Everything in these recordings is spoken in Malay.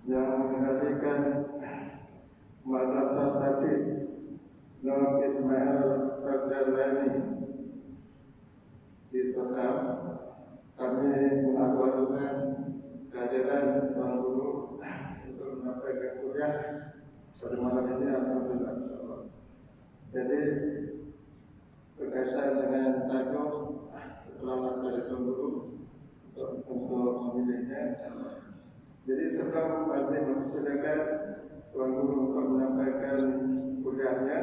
yang mengendalikan Madrasah Hafiz Nur Ismail Al-Jalani di Satam. Kami mengajukan kehadiran Tuan Guru untuk menyampaikan kuliah pada malam ini, alhamdulillah insyaallah. Jadi berkaitan dengan tajuk selamat dari Tuan Guru untuk memilihnya insyaallah. Jadi sebelum kami mempersilakan Tuan Guru untuk menyampaikan kuliahnya,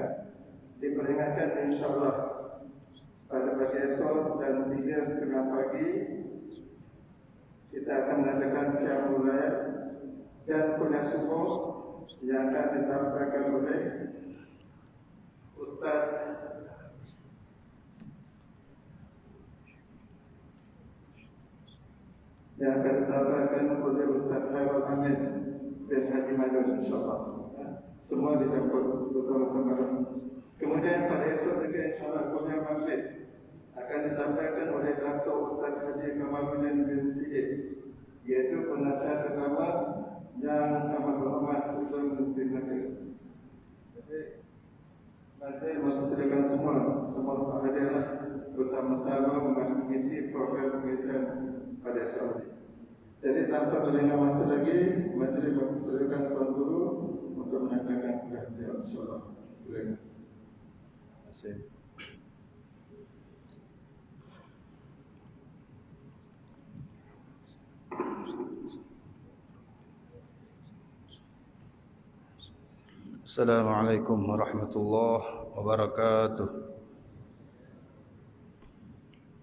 diperingatkan insyaallah pada pagi esok jam 3.30 pagi kita akan mengadakan Qiyamul Lail dan kuliah subuh yang akan disampaikan oleh Ustaz Khairul Amin bin Haji Madun insyaallah. Semua dijemput bersama-sama. Kemudian pada esok juga insyaallah kuliah maghrib akan disampaikan oleh Datuk Ustaz Haji Kamaluddin bin Siddiq, iaitu penasihat agama yang amat berhormat Ketua Menteri Negeri. Jadi nanti mempersilakan semua hadirlah bersama-sama mengisi program pengisian pada esok hari. Jadi tanpa berlengah masa lagi, majlis mempersilakan Tuan Guru untuk menyampaikan kuliah insyaallah. Silakan. Terima kasih. Assalamualaikum warahmatullahi wabarakatuh.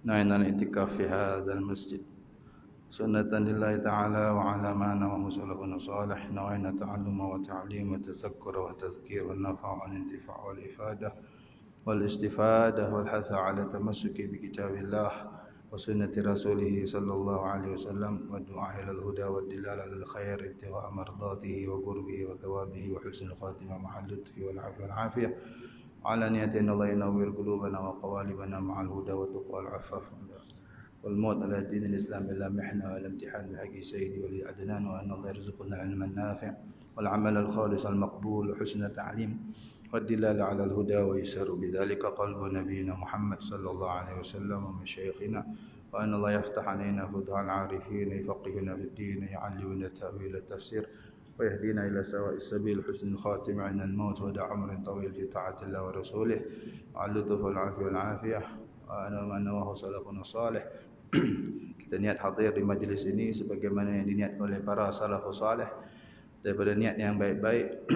نحن الاعتكاف في هذا المسجد سنة لله تعالى وعلى ما نواه سلفنا صالح. نوينا تعلم وتعليم وتذكر وتذكير والنفع والانتفاع والإفادة والاستفادة والحث على التمسك بكتاب الله وسنة رسوله صلى الله عليه وسلم والدعاء إلى الهدى والدلالة على الخير ابتغاء مرضاته وقربه وثوابه وحسن الخاتمة مع اللطف والعفو والعافية على نية الله ينور قلوبنا وقوالبنا مع الهدى والتقوى والعفاف والموت على دين الإسلام إلا محنة ولا امتحان بحق سيدي ولي عدنان، وأن الله يرزقنا العلم النافع والعمل الخالص المقبول وحسن التعليم والدلالة على الهدى ويسر بذلك قلب نبينا محمد صلى الله عليه وسلم ومشايخنا، وأن الله يفتح علينا فتح العارفين يفقهنا في الدين يعلمنا التأويل التفسير ويهدينا إلى سواء السبيل حسن الخاتمة عند الموت ودع عمر طويل في طاعة الله ورسوله مع اللطف والعافية والعافية وأنا ما نواه سلفنا الصالح. Kita niat hadir di majlis ini sebagaimana yang diniatkan oleh para salafus salih daripada niat yang baik-baik.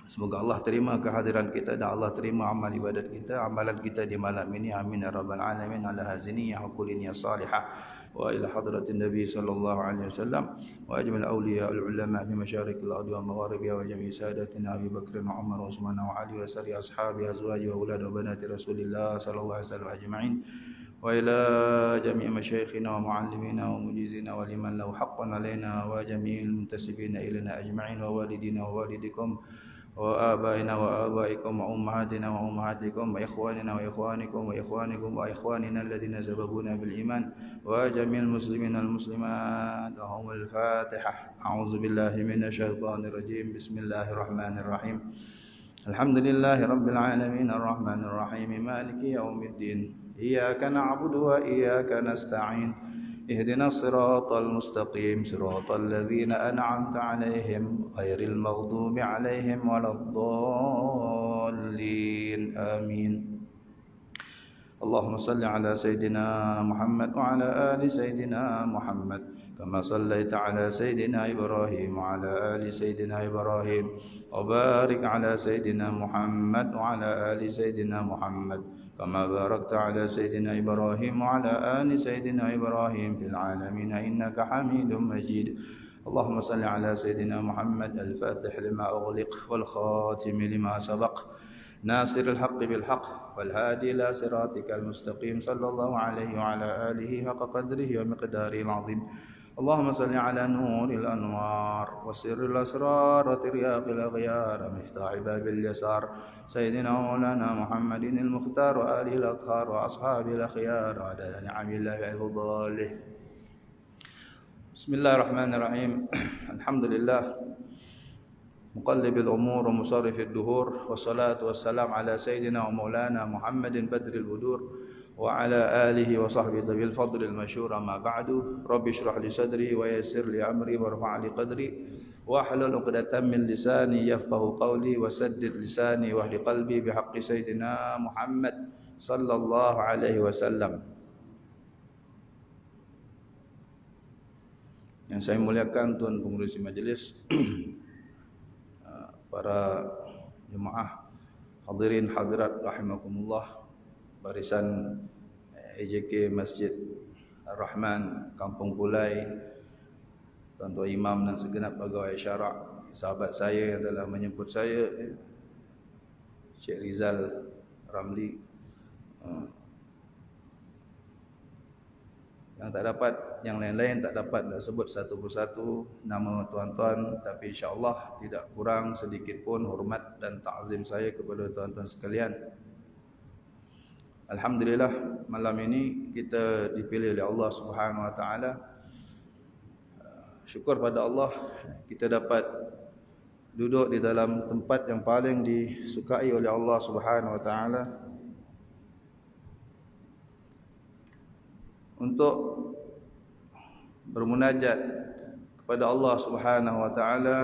Semoga Allah terima kehadiran kita dan Allah terima amal ibadat kita, amalan kita di malam ini. Amin ya rabbal alamin. Ala haziniyah wa kuliniyah salihah wa ila hadratin Nabi sallallahu alaihi wasallam wa ajmal awliya al ulama fi masyarik al ardi wa magharibiha wa jami' sadatina Abi Bakr wa Umar wa Utsman wa Ali wa sari ashabi azwaji wa aulad wa banati Rasulillah sallallahu alaihi wasallam ajma'in wa ila jami' masyayikhina wa muallimina wa mujizina wa liman lahu haqqan alaina wa jami'il muntasibina ilaina ajma'in wa walidina wa walidikum وآبائنا وآبائكم وأمهاتنا وأمهاتكم وإخواننا وإخوانكم وإخوانكم وإخواننا الذين سبقونا بالإيمان وجميع المسلمين والمسلمات. وهم الفاتحة. أعوذ بالله من الشيطان الرجيم. بسم الله الرحمن الرحيم. الحمد لله رب العالمين الرحمن الرحيم مالك يوم الدين. إياك نعبد وإياك نستعين. اهدنا الصراط المستقيم صراط الذين أنعمت عليهم غير المغضوب عليهم ولا الضالين آمين. اللهم صل على سيدنا محمد وعلى آل سيدنا محمد كما صليت على سيدنا إبراهيم وعلى آل سيدنا إبراهيم وبارك على سيدنا محمد وعلى آل سيدنا محمد كما باركت على سيدنا إبراهيم وعلى آل سيدنا إبراهيم في العالمين إنك حميد مجيد. اللهم صل على سيدنا محمد الفاتح لما أغلق والخاتم لما سبق ناصر الحق بالحق والهادي إلى صراطك المستقيم صلى الله عليه وعلى آله حق قدره ومقداره العظيم. اللهم صل على نور الأنوار وسر الأسرار وترياق الأغيار مفتاح باب اليسار سيدنا مولانا محمد المختار وآله الأطهار وأصحابه الأخيار وعلى نعم الله وفضله Bismillahirrahmanirrahim. Alhamdulillah muqallibil umur wa musarrifid duhur, wassalatu wassalam ala sayyidina wa maulana Muhammadin badril budur wa ala alihi wa sahbihi bil fadlil masyhur, amma ba'du. Rabbi shrah li sadri wa yassir li amri warfa' li qadri wa hlul 'uqdatam min lisani yafqahu qawli wa saddid lisani wahdi qalbi bihaqqi sayyidina Muhammad sallallahu alaihi wasallam. Yang saya muliakan Tuan Pengerusi Majlis, para jemaah hadirin hadirat rahimakumullah, barisan EJK Masjid Ar-Rahman Kampung Pulai, tuan-tuan imam dan segenap pegawai syarak, sahabat saya yang telah menjemput saya, Syekh Rizal Ramli, yang tak dapat, yang lain-lain tak dapat nak sebut satu persatu nama tuan-tuan, tapi insya-Allah tidak kurang sedikit pun hormat dan ta'zim saya kepada tuan-tuan sekalian. Alhamdulillah, malam ini kita dipilih oleh Allah Subhanahu wa taala. Syukur pada Allah kita dapat duduk di dalam tempat yang paling disukai oleh Allah Subhanahu wa taala untuk bermunajat kepada Allah Subhanahu wa taala,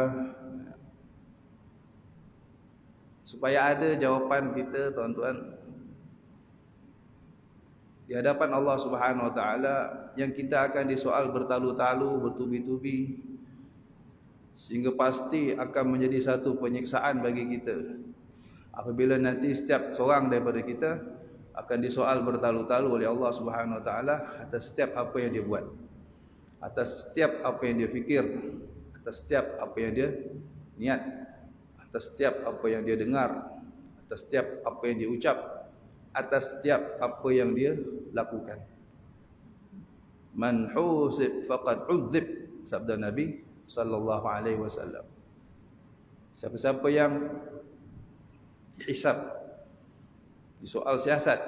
supaya ada jawapan kita tuan-tuan di hadapan Allah Subhanahu wa taala, yang kita akan disoal bertalu-talu, bertubi-tubi, sehingga pasti akan menjadi satu penyiksaan bagi kita apabila nanti setiap seorang daripada kita akan disoal bertalu-talu oleh Allah Subhanahu wa taala atas setiap apa yang dia buat, atas setiap apa yang dia fikir, atas setiap apa yang dia niat, atas setiap apa yang dia dengar, atas setiap apa yang dia ucap, atas setiap apa yang dia lakukan. Man husib faqad uzib, sabda Nabi sallallahu alaihi wasallam. Siapa-siapa yang dihisab, disoal siasat,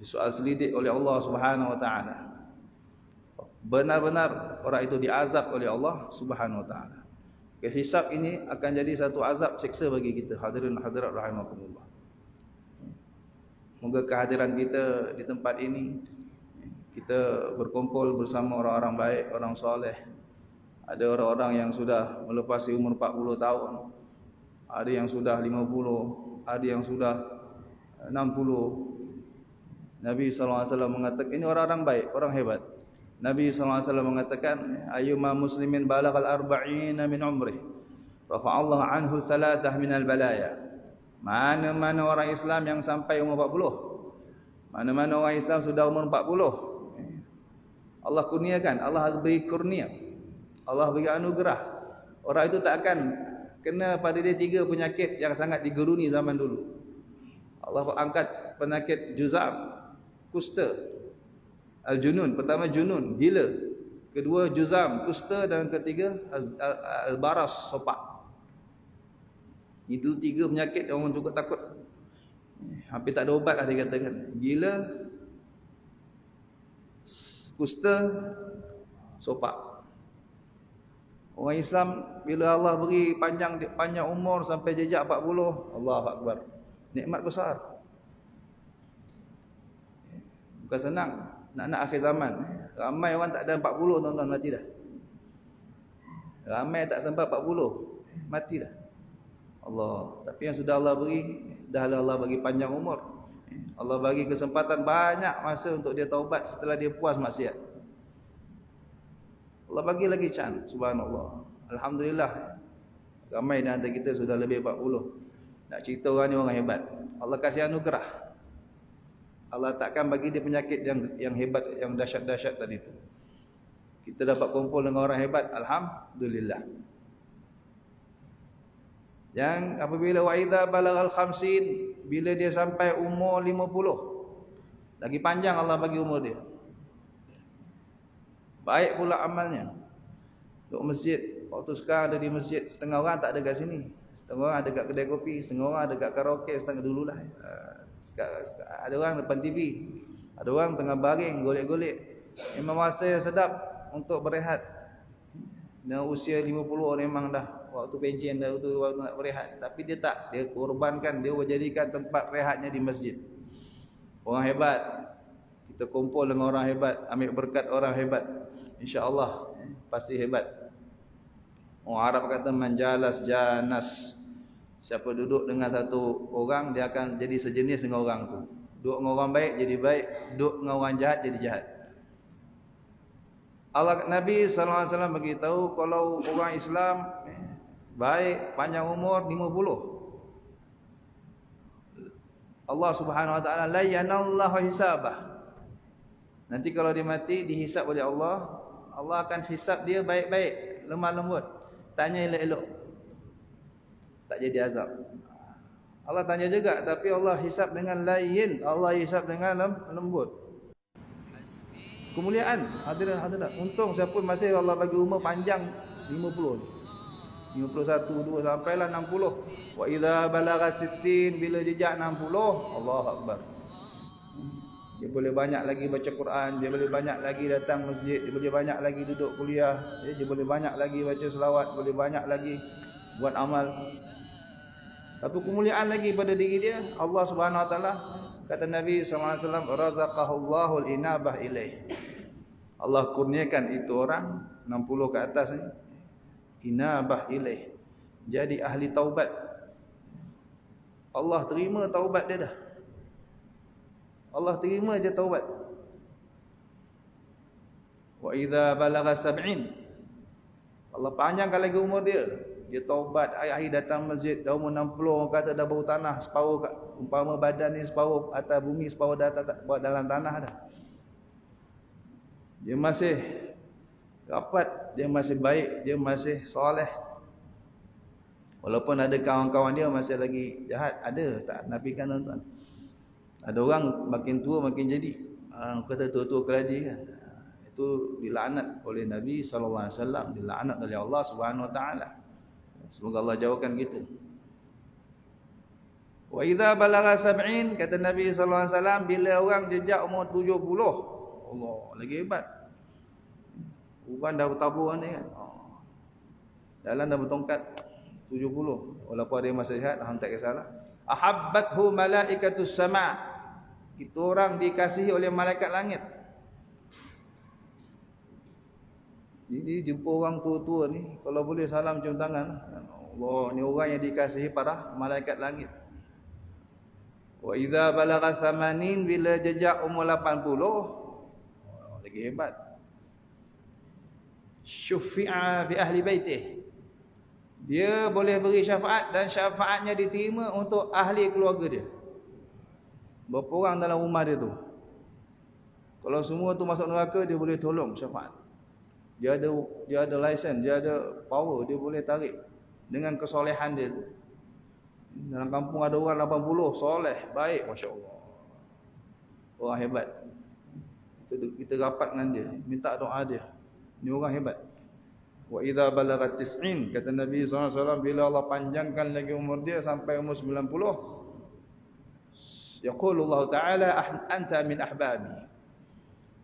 disoal selidik oleh Allah Subhanahu wa taala, benar-benar orang itu diazab oleh Allah Subhanahu wa taala. Kehisab ini akan jadi satu azab siksa bagi kita, hadirin hadirat rahimakumullah. Moga kehadiran kita di tempat ini, kita berkumpul bersama orang-orang baik, orang soleh. Ada orang-orang yang sudah melepasi umur 40 tahun, ada yang sudah 50, ada yang sudah 60. Nabi SAW mengatakan, ini orang-orang baik, orang hebat. Nabi SAW mengatakan, ayyuma muslimin balagal arba'ina min umrih rafa'allahu anhu thalathah minal balaya. Mana-mana orang Islam yang sampai umur 40, mana-mana orang Islam sudah umur 40, Allah kurniakan, Allah beri kurnia, Allah beri anugerah. Orang itu tak akan kena pada dia 3 penyakit yang sangat digeruni zaman dulu. Allah angkat penyakit juzam, kusta, al-junun. Pertama junun, gila. Kedua juzam, kusta, dan ketiga al-baras, sopak. Itu 3 penyakit yang orang cukup takut. Hampir tak ada obat lah dikatakan. Gila, kusta, sopak. Orang Islam bila Allah beri panjang umur sampai jejak 40, Allahu Akbar. Nikmat besar. Bukan senang nak akhir zaman. Ramai orang tak ada 40 tuan-tuan mati dah. Ramai tak sampai 40 mati dah. Allah. Tapi yang sudah Allah beri, dah Allah bagi panjang umur. Allah bagi kesempatan banyak masa untuk dia taubat setelah dia puas maksiat. Allah bagi lagi chance, subhanallah. Alhamdulillah. Ramai di antara kita sudah lebih 40. Nak cerita orang ni orang hebat. Allah kasih anugerah. Allah takkan bagi dia penyakit yang hebat, yang dahsyat-dahsyat tadi tu. Kita dapat kumpul dengan orang hebat, alhamdulillah. Yang apabila wa'idha balaghal khamsin, bila dia sampai umur 50, lagi panjang Allah bagi umur dia. Baik pula amalnya. Duduk masjid, waktu sekarang ada di masjid, setengah orang tak ada kat sini. Setengah orang ada kat kedai kopi, setengah orang ada kat karaoke, setengah dululah. Sekarang ada orang depan TV, ada orang tengah baring golek-golek. Memang rasa yang sedap untuk berehat. Dengan usia 50 memang dah waktu pension, dah waktu nak berehat. Tapi dia tak, dia korbankan, dia jadikan tempat rehatnya di masjid. Orang hebat, kita kumpul dengan orang hebat, ambil berkat orang hebat, insya-Allah pasti hebat. Orang Arab kata manjalas janas. Siapa duduk dengan satu orang, dia akan jadi sejenis dengan orang tu. Duduk dengan orang baik jadi baik, duduk dengan orang jahat jadi jahat. Allah Nabi sallallahu alaihi wasallam beritahu kalau orang Islam baik, panjang umur 50. Allah Subhanahu wa taala la yanallahu hisabah. Nanti kalau dia mati dihisab oleh Allah, Allah akan hisab dia baik-baik, lemah lembut. Tanya elok-elok. Tak jadi azab. Allah tanya juga, tapi Allah hisab dengan lain, Allah hisab dengan lembut. Kemuliaan hadirin hadirat. Untung siapa masih Allah bagi umur panjang 50. 51, 2 sampailah 60. Wa idza balagha 60, bila jejak 60, Allahu akbar. Dia boleh banyak lagi baca Quran, dia boleh banyak lagi datang masjid, dia boleh banyak lagi duduk kuliah, dia boleh banyak lagi baca selawat, boleh banyak lagi buat amal. Satu kemuliaan lagi pada diri dia, Allah Subhanahu wa taala kata Nabi sallallahu alaihi wasallam, razaqahullahu al-inabah ilaih. Allah kurniakan itu orang 60 ke atas ni inabah ilaih, jadi ahli taubat. Allah terima taubat dia dah. Allah terima je taubat. Wa idza balagha 70, Allah panjangkan lagi umur dia. Dia taubat, akhir datang masjid, dah umur 60, orang kata dah bau tanah separuh, umpama badan ni separuh atas bumi, separuh dalam tanah dah. Dia masih rapat, dia masih baik, dia masih soleh. Walaupun ada kawan-kawan dia masih lagi jahat, ada, tak nafikan tuan-tuan. Ada orang makin tua makin jadi, kata tua-tua keladi kan. Itu dilaknat oleh Nabi sallallahu alaihi wasallam, dilaknat oleh Allah Subhanahu wa taala. Semoga Allah jauhkan kita. Wa idza balagha 70, kata Nabi sallallahu alaihi wasallam, bila orang jejak umur 70, Allah lagi hebat. Uban dah bertabur ni kan. Dalam dah bertongkat 70. Walaupun ada yang masih sihat, alhamdulillah tak kisahlah. Ahabbathu malaikatus sama'. Itu orang dikasihi oleh malaikat langit. Jadi jumpa orang tua-tua ni, kalau boleh salam cium tangan. Allah, ni orang yang dikasihi para malaikat langit. Wa idza balagha 80, bila jejak umur 80, lagi hebat. Syufi'a fi ahli baitih. Dia boleh beri syafaat dan syafaatnya diterima untuk ahli keluarga dia. Berapa orang dalam rumah dia tu? Kalau semua tu masuk neraka, dia boleh tolong syafaat. Dia ada license, dia ada power, dia boleh tarik dengan kesolehan dia tu. Dalam kampung ada orang 80, soleh, baik, masya-Allah. Orang hebat. Kita rapat dengan dia, minta doa dia. Ni orang hebat. Wa idza balaghat 90, kata Nabi sallallahu alaihi wasallam, bila Allah panjangkan lagi umur dia sampai umur 90, yaqulu Allah Taala anta min ahbabi.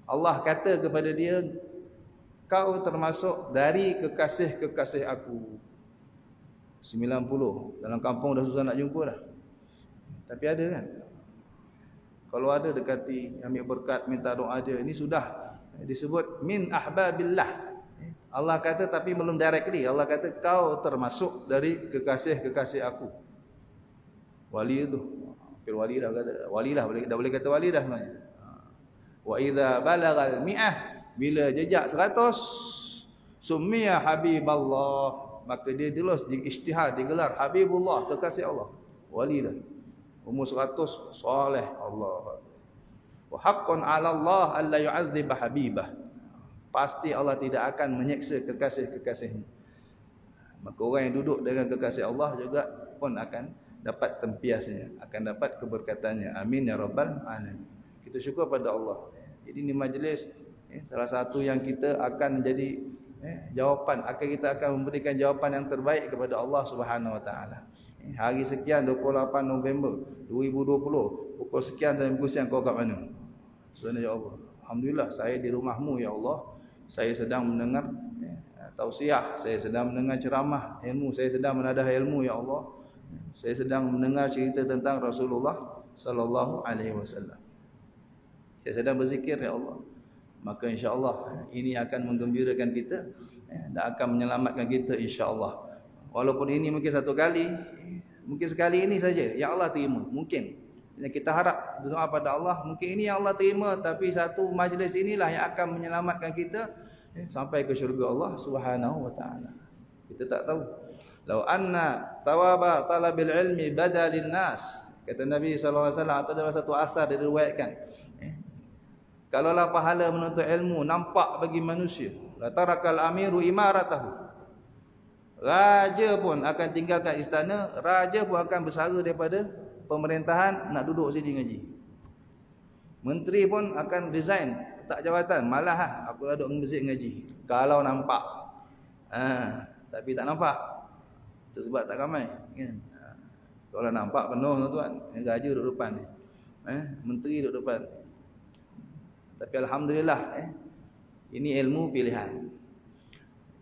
Allah kata kepada dia, kau termasuk dari kekasih-kekasih aku. 90, dalam kampung dah susah nak jumpa dah. Tapi ada kan? Kalau ada dekati, ambil berkat, minta doa dia. Ini sudah disebut min ahbabillah. Allah kata, tapi belum directly. Allah kata kau termasuk dari kekasih-kekasih aku. Wali itu, hampir wali dah kata. Wali lah, dah boleh kata wali dah sebenarnya. Wa idza balagal mi'ah, bila jejak 100, summiya habiballah, maka dia terus diisytihar, digelar habibullah, kekasih Allah. Wali dah. Umur 100, soleh Allah. Wa haqqan 'ala Allah alla yu'adzib habibah. Pasti Allah tidak akan menyeksa kekasih-kekasihnya. Maka orang yang duduk dengan kekasih Allah juga pun akan dapat tempiasnya, akan dapat keberkatannya. Amin ya rabbal alamin. Kita syukur pada Allah. Jadi ni majlis salah satu yang kita akan jadi jawapan, kita akan memberikan jawapan yang terbaik kepada Allah Subhanahu wa taala. Hari sekian 28 November 2020, pukul sekian dan pukul sekian kau kat mana? Sebenarnya ya Allah, alhamdulillah saya di rumahmu ya Allah. saya sedang mendengar tausiah, saya sedang mendengar ceramah ilmu, saya sedang menadah ilmu ya Allah, saya sedang mendengar cerita tentang Rasulullah sallallahu alaihi wasallam, saya sedang berzikir ya Allah, maka insya-Allah ini akan menggembirakan kita dan akan menyelamatkan kita insya-Allah. Walaupun ini mungkin satu kali, mungkin sekali ini saja yang Allah terima, mungkin kita harap doa pada Allah, mungkin ini yang Allah terima, tapi satu majlis inilah yang akan menyelamatkan kita sampai ke syurga Allah Subhanahu wa taala. Kita tak tahu. Lau anna thawaba talabil ilmi badalin nas, kata Nabi sallallahu alaihi wasallam, atau dalam satu asar diriwayatkan, kalaulah pahala menuntut ilmu nampak bagi manusia, la tarakal amiru imaratahu, raja pun akan tinggalkan istana, raja pun akan bersara daripada pemerintahan, nak duduk sini ngaji. Menteri pun akan resign, tak jawatan, malah aku nak duduk masjid ngaji. Kalau nampak. Tapi tak nampak. Itu sebab tak ramai, kan. Kalau nampak penuh tuan-tuan, raja duduk depan ni. Menteri duduk depan. Tapi alhamdulillah, ini ilmu pilihan.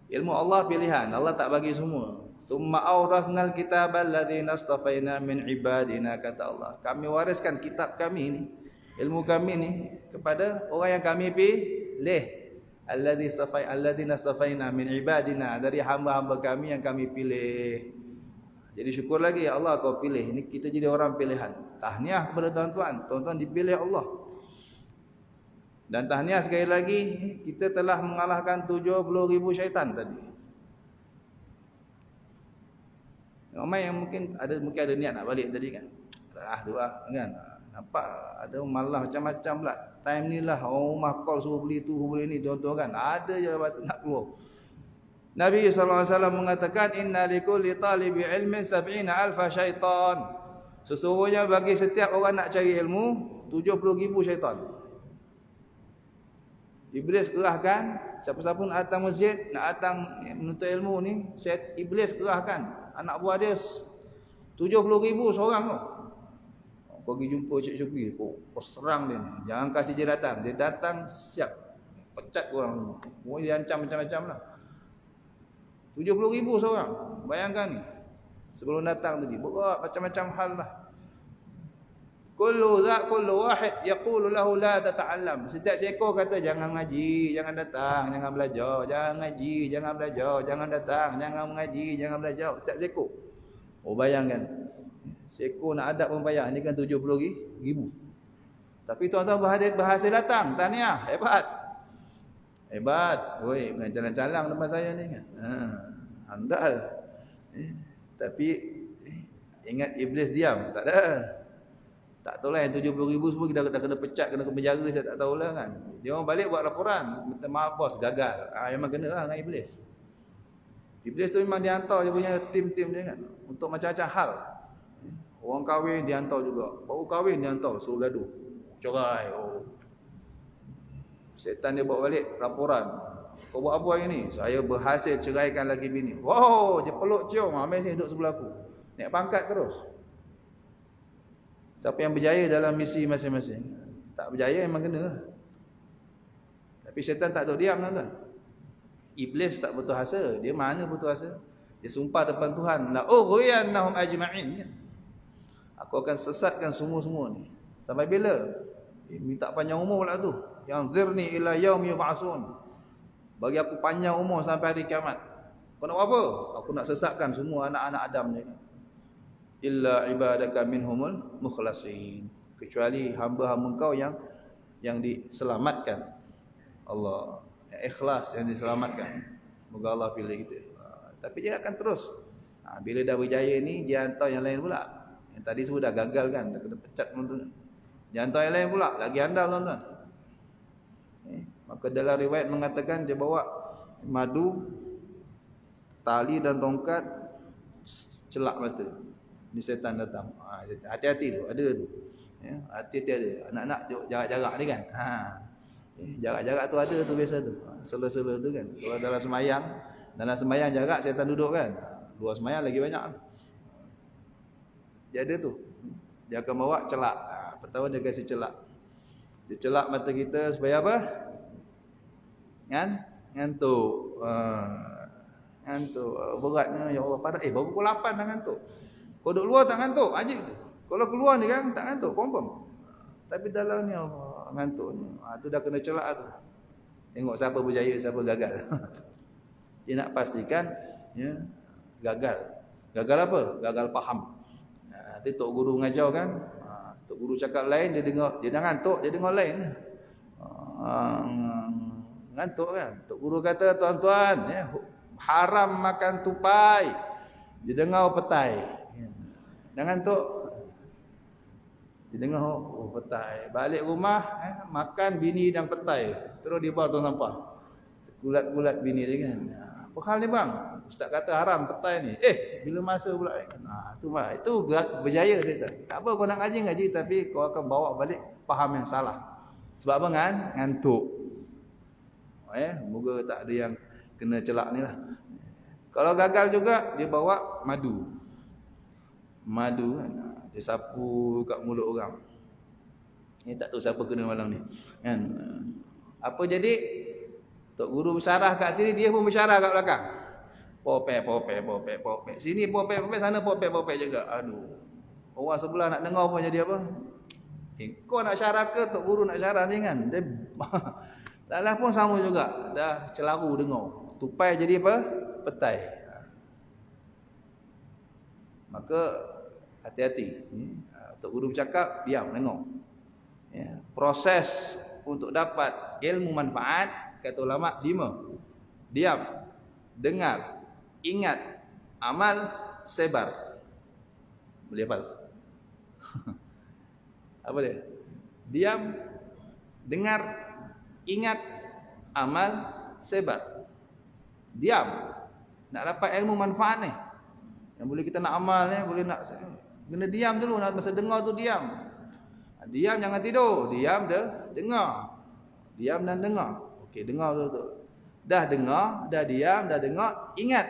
Ilmu Allah pilihan, Allah tak bagi semua. Tsumma awrasnal kitabal ladzina astafaina min ibadina, kata Allah. Kami wariskan kitab kami ni, ilmu kami ni kepada orang yang kami pilih. Alladzina astafaina min ibadina, dari hamba-hamba kami yang kami pilih. Jadi syukur lagi ya Allah kau pilih. Ini kita jadi orang pilihan. Tahniah kepada tuan-tuan, tuan-tuan dipilih Allah. Dan tahniah sekali lagi, kita telah mengalahkan 70,000 syaitan tadi. Ramai yang mungkin ada niat nak balik tadi kan. Doa kan. Nampak ada malah macam-macam pula. Time ni lah orang rumah call suruh beli tu, beli ni, tuan-tuan kan. Ada je bahasa nak keluar. Nabi SAW mengatakan, inna likulli talibi ilmin 70,000 syaitan. Sesungguhnya bagi setiap orang nak cari ilmu, 70,000 syaitan. Iblis kerahkan, siapa-siapa nak datang masjid, nak datang menuntut ilmu ni, Iblis kerahkan anak buah dia 70,000 seorang tu. Kau pergi jumpa Cik Syukri, kau serang dia ni. Jangan kasih dia datang. Dia datang siap pecat korang. Kau dia ancam macam-macam lah. 70,000 seorang. Bayangkan ni. Sebelum datang tadi, berat macam-macam hal lah. Kullu wahid yaqulu lahu la tata'allam. Setiap seekor kata jangan ngaji, jangan datang, jangan belajar, jangan ngaji, jangan belajar, jangan datang, jangan mengaji, jangan belajar. Setiap seekor. Oh bayangkan. Seekor nak adab pun payah. Ini kan 70,000. Tapi tuan-tuan berhasil datang. Tahniah, hebat. Hebat. Oi, bukan calang-calang depan saya ni kan. Andal. Tapi ingat iblis diam, tak ada. Tak tahulah yang 70,000 semua kita dah kena pecat, kena ke penjara, saya tak tahulah kan. Dia orang balik buat laporan, minta maaf bos, gagal. Memang kena lah dengan iblis. Iblis tu memang dihantar dia punya tim-tim dia kan, untuk macam-macam hal. Orang kahwin dihantar juga, baru kahwin dihantar, suruh gaduh, cerai. Setan dia bawa balik laporan. Kau buat apa hari ni? Saya berhasil ceraikan lagi bini. Wow, dia peluk cium, ambil sini duduk sebelah aku. Naik pangkat terus. Siapa yang berjaya dalam misi masing-masing. Tak berjaya memang kena lah. Tapi syaitan tak tahu diam tuan-tuan. Iblis tak putus asa. Dia mana putus asa? Dia sumpah depan Tuhan, la ughwiyannahum ajma'in. Aku akan sesatkan semua-semua ni. Sampai bila? Minta panjang umur pula tu. Yang zirni ila yaumi yub'atsun. Bagi aku panjang umur sampai hari kiamat. Kau nak apa? Aku nak sesatkan semua anak-anak Adam ni. Illa ibadaka minhumul mukhlasin, kecuali hamba-hamba kau yang diselamatkan Allah, yang ikhlas, yang diselamatkan. Moga Allah pilih kita. Tapi dia akan terus. Bila dah berjaya ni, dia hantar yang lain pula. Yang tadi semua dah gagal kan, dah kena pecat tuan-tuan. Dia hantar yang lain pula, lagi andal tuan-tuan. Maka dalam riwayat mengatakan dia bawa madu, tali dan tongkat, celak mata. Ni setan datang. Hati-hati tu, ada tu. Ya, hati-hati ada. Anak-anak jarak-jarak ni kan. Jarak-jarak tu ada tu biasa tu. Sela-sela tu kan. Kalau dalam sembahyang jarak setan duduk kan. Luar sembahyang lagi banyak. Dia ada tu. Dia akan bawa celak. Pertama dia kasi celak. Dia celak mata kita supaya apa? Kan? Ngantuk. Ngantuk. Beratnya ya Allah pada baru pukul 8 dah ngantuk. Kau duduk luar tak ngantuk, ajib tu. Kalau keluar ni kan tak ngantuk, confirm. Tapi dalam ni Allah ngantuk ni. Tu dah kena celak tu. Tengok siapa berjaya, siapa gagal. Dia nak pastikan ya gagal. Gagal apa? Gagal faham. Nanti tok guru mengajar kan, tok guru cakap lain dia dengar, dia dah ngantuk, dia dengar lain. Ngantuk kan. Tok guru kata tuan-tuan ya, haram makan tupai. Dia dengar petai. Dah ngantuk. Dia dengar petai. Balik rumah makan bini dan petai. Terus dia bawa tuan sampah. Gulat-gulat bini dia kan. Apa hal ni bang? Ustaz kata haram petai ni. Bila masa pula kan. Tu bah, itu berjaya saya kata. Tak apa kau nak ngaji tapi kau akan bawa balik faham yang salah. Sebab apa kan? Ngantuk. Moga tak ada yang kena celak ni lah. Kalau gagal juga dia bawa madu. Madu kan. Dia sapu kat mulut orang. Ni tak tahu siapa kena malam ni. Kan? Apa jadi? Tok guru bersyarah kat sini, dia pun bersyarah kat belakang. Popek. Sini popek, sana popek juga. Aduh. Orang sebelah nak dengar pun jadi apa? Kau nak syarah ke tok guru nak syarah ni kan? Dia Dalah pun sama juga. Dah celaru dengar. Tupai jadi apa? Petai. Maka hati-hati. Tok guru bercakap, diam, dengar. Ya. Proses untuk dapat ilmu manfaat, kata ulama 5. Diam, dengar, ingat, amal, sebar. Boleh hafal? Apa dia? Diam, dengar, ingat, amal, sebar. Diam. Nak dapat ilmu manfaat ni. Yang boleh kita nak amal ni, boleh nak kena diam dulu, nak masa dengar tu diam. Diam jangan tidur, diam dah dengar. Diam dan dengar. Okey, dengar tu. Dah dengar, dah diam, dah dengar, ingat.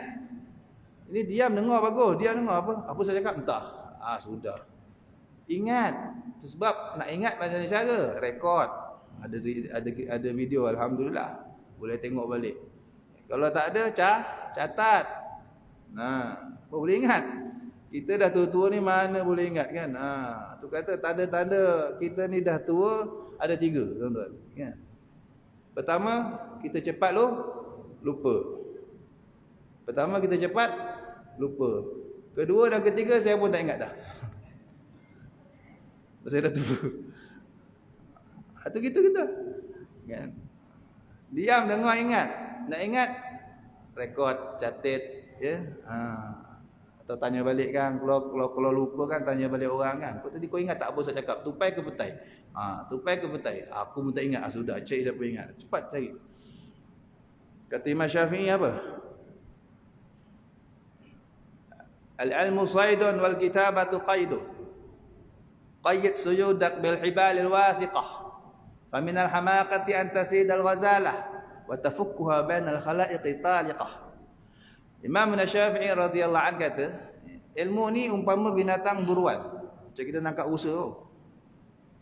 Ini diam dengar bagus, diam dengar apa? Apa saya cakap entah. Sudah. Ingat. Sebab nak ingat macam mana cara? Rekod. Ada video alhamdulillah. Boleh tengok balik. Kalau tak ada catat. Boleh ingat. Kita dah tua-tua ni mana boleh ingat kan? Tu kata tanda-tanda kita ni dah tua ada 3, tuan-tuan. Kan? Pertama, kita cepat lupa. Pertama kita cepat lupa. Kedua dan ketiga saya pun tak ingat dah. Saya dah tua. Itu gitu kita. Kan? Diam dengar ingat. Nak ingat rekod, catat ya. Atau tanya balik kan, kalau lupa kan tanya balik orang kan. Kau tadi kau ingat tak apa saya cakap? Tupai ke petai? Tupai ke petai? Aku pun tak ingat. Sudah, cari siapa ingat. Cepat cari. Kata Imam Syafi'i apa? Al-ilmu saydun wal kitabatu qaidun. Qayyid sujudak bil hibalil wathiqah. Faminal hamaqati an tasidal ghazalah wa tafukkuha bainal khalaiqi taliqah. Imam Syafi'i radhiyallahu anhu kata, ilmu ni umpama binatang buruan. Macam kita tangkap usa.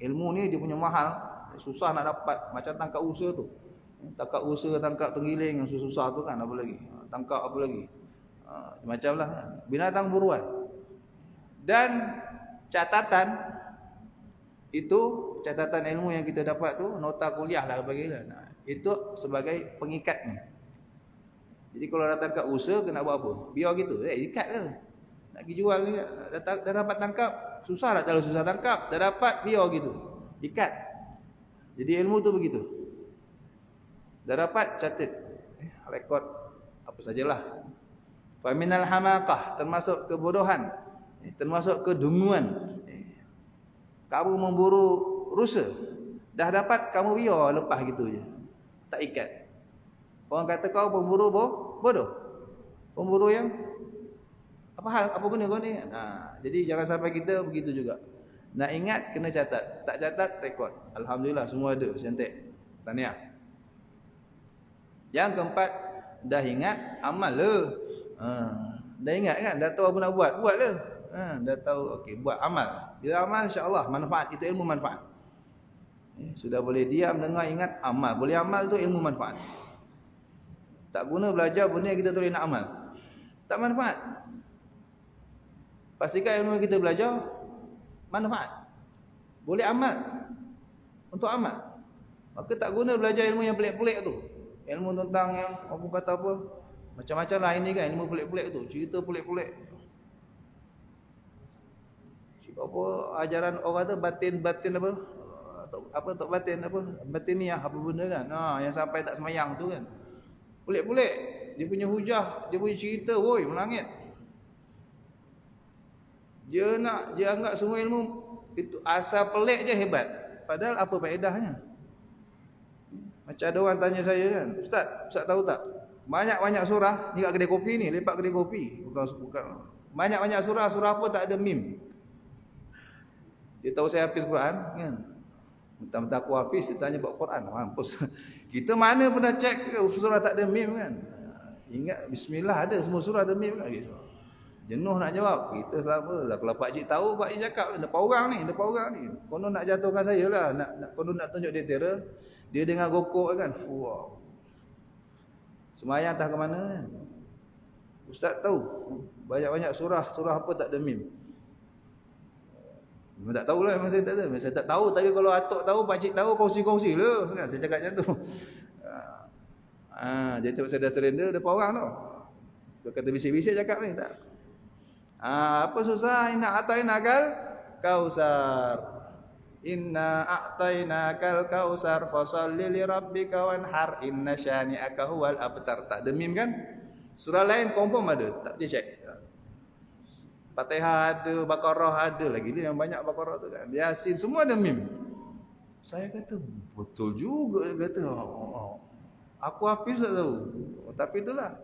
Ilmu ni dia punya mahal, susah nak dapat macam tangkap usa tu. Tangkap usa, tangkap tenggiling yang susah tu kan apa lagi? Tangkap apa lagi? Macamlah binatang buruan. Dan catatan itu, catatan ilmu yang kita dapat tu, nota kuliah lah bagilah. Itu sebagai pengikatnya. Jadi kalau datang kat usaha kena buat apa? Biar gitu. Ikat lah. Nak pergi jual ni. Dah dapat tangkap. Susah tak terlalu susah tangkap. Dah dapat biar gitu. Ikat. Jadi ilmu tu begitu. Dah dapat catat. Rekod. Apa sajalah. Faminal hamaqah. Termasuk kebodohan. Termasuk kedunguan. Kamu memburu rusa. Dah dapat kamu biar lepas gitu je. Tak ikat. Orang kata kau pemburu bodoh. Pemburu yang apa hal? Apa guna kau ni? Jadi jangan sampai kita begitu juga. Nak ingat kena catat. Tak catat rekod. Alhamdulillah semua ada cantik. Tahniah. Yang keempat, dah ingat amal lah. Dah ingat kan? Dah tahu apa nak buat. Buatlah. Dah tahu okey buat amal. Bila amal insya-Allah manfaat, itu ilmu manfaat. Sudah boleh diam dengar ingat amal. Boleh amal tu ilmu manfaat. Tak guna belajar benda yang kita tak boleh nak amal. Tak manfaat. Pastikan ilmu yang kita belajar manfaat. Boleh amal. Untuk amal. Maka tak guna belajar ilmu yang pelik-pelik tu. Ilmu tentang yang apa kata apa. Macam-macam lah ini kan, ilmu pelik-pelik tu. Cerita pelik-pelik. Apa ajaran orang tu batin apa? Apa tak batin apa? Batiniah apa benda kan. Yang sampai tak semayang tu kan. Pelik-pelik. Dia punya hujah, dia punya cerita, woi, melangit. Dia anggap semua ilmu itu asal pelik je hebat. Padahal apa faedahnya? Macam ada orang tanya saya kan, Ustaz tahu tak? Banyak-banyak surah ni kat kedai kopi ni, lepak kedai kopi. Bukan. Banyak-banyak surah apa tak ada mim. Dia tahu saya hafiz Quran kan. Mentang-mentang aku hafiz, dia tanya buat Quran. Mampus. Kita mana pernah cek surah tak ada mim kan? Ingat bismillah ada, semua surah ada mim kan? Jenuh nak jawab. Kita selama lah. Kalau Pak Cik tahu, Pak Cik cakap, depan orang ni. Konon nak jatuhkan saya lah. Konon nak tunjuk dia terror. Dia dengar gokok kan. Wow. Semayang entah ke mana kan. Ustaz tahu. Banyak-banyak surah apa tak ada mim. Memang tak tahulah, memang saya tak tahu. Saya tak tahu, tapi kalau atuk tahu, Pak Cik tahu, kongsi-kongsi lah. Kan? Saya cakap macam tu. Jadi tu saya dah surrender depan orang tu. Dia kata bisik-bisik cakap ni tak. Apa susah? Inna a'tainakal kausar. Inna a'tainakal kausar fasalli li rabbika wanhar inna syani'aka huwal abtar. Tak ada mim kan? Surah lain confirm ada, tak dia check. Fatihah ada, Baqarah ada lagi ni yang banyak Baqarah tu kan. Yasin semua ada mim. Saya kata betul juga, dia kata. Aku hafiz tak tahu. Tapi itulah.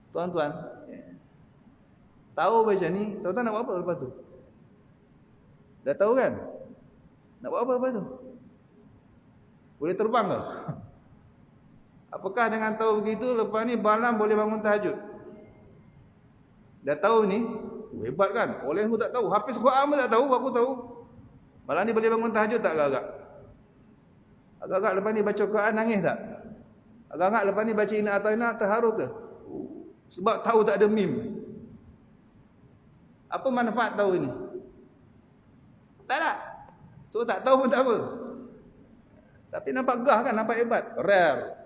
Tuan-tuan, tahu baca ni, tuan-tuan nak buat apa lepas tu? Dah tahu kan? Nak buat apa lepas tu? Boleh terbang ke? Apakah dengan tahu begitu, lepas ni malam boleh bangun tahajud? Dah tahu ni, hebat kan? Oleh aku tak tahu, hafiz Quran pun tak tahu, aku tahu. Malam ni boleh bangun tahajud tak agak-agak? Agak-agak lepas ni baca Quran nangis tak? Agak-agak lepas ni baca Inna A'tainah terharu ke? Sebab tahu tak ada mim. Apa manfaat tahu ini? Tak ada. So tak tahu pun tak apa. Tapi nampak gah kan, nampak hebat. Rare.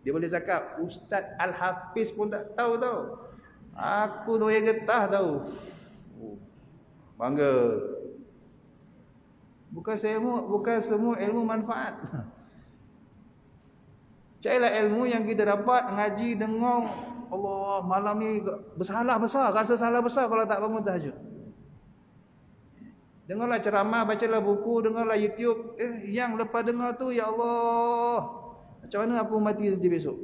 Dia boleh cakap, Ustaz Al-Hafiz pun tak tahu tahu. Aku tu yang getah tahu. Bangga. Bukan semua ilmu manfaat. Carilah ilmu yang kita dapat ngaji, dengar. Allah, malam ni bersalah besar, rasa salah besar kalau tak bangun tahajud. Dengarlah ceramah, bacalah buku, dengarlah YouTube. Yang lepas dengar tu, ya Allah, macam mana aku mati nanti besok?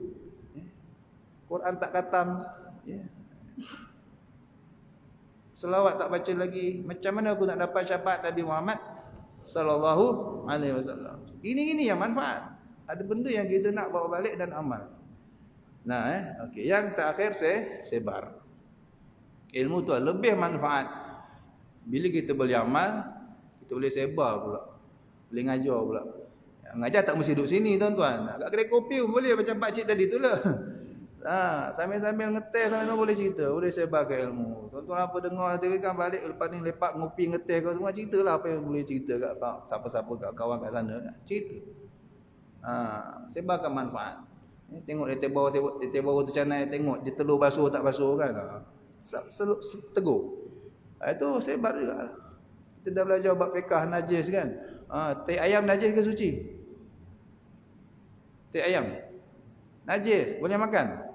Quran tak khatam. Selawat tak baca lagi. Macam mana aku nak dapat syafaat Nabi Muhammad sallallahu alaihi wasallam? Ini yang manfaat. Ada benda yang kita nak bawa balik dan amal. Nah, okey. Yang terakhir sebar. Ilmu tu lebih manfaat. Bila kita boleh amal, kita boleh sebar pula. Boleh ngajar pula. Ngajar tak mesti duduk sini tuan-tuan. Kat kedai kopi pun boleh macam pak cik tadi tu lah. Sambil-sambil ngeteh sambil boleh cerita, boleh sebarkan ilmu. Tuan-tuan apa dengar nanti kan balik lepas ni lepak ngopi ngeteh kau semua ceritalah apa yang boleh cerita kat siapa-siapa kat kawan kat sana. Cerita. Sebarkan manfaat. Tengok dia bawah tu canai, tengok dia telur basuh tak basuh kan. Tegur. Itu sebar juga. Kita dah belajar bab fiqh najis kan. Teh ayam najis ke suci? Teh ayam najis, boleh makan?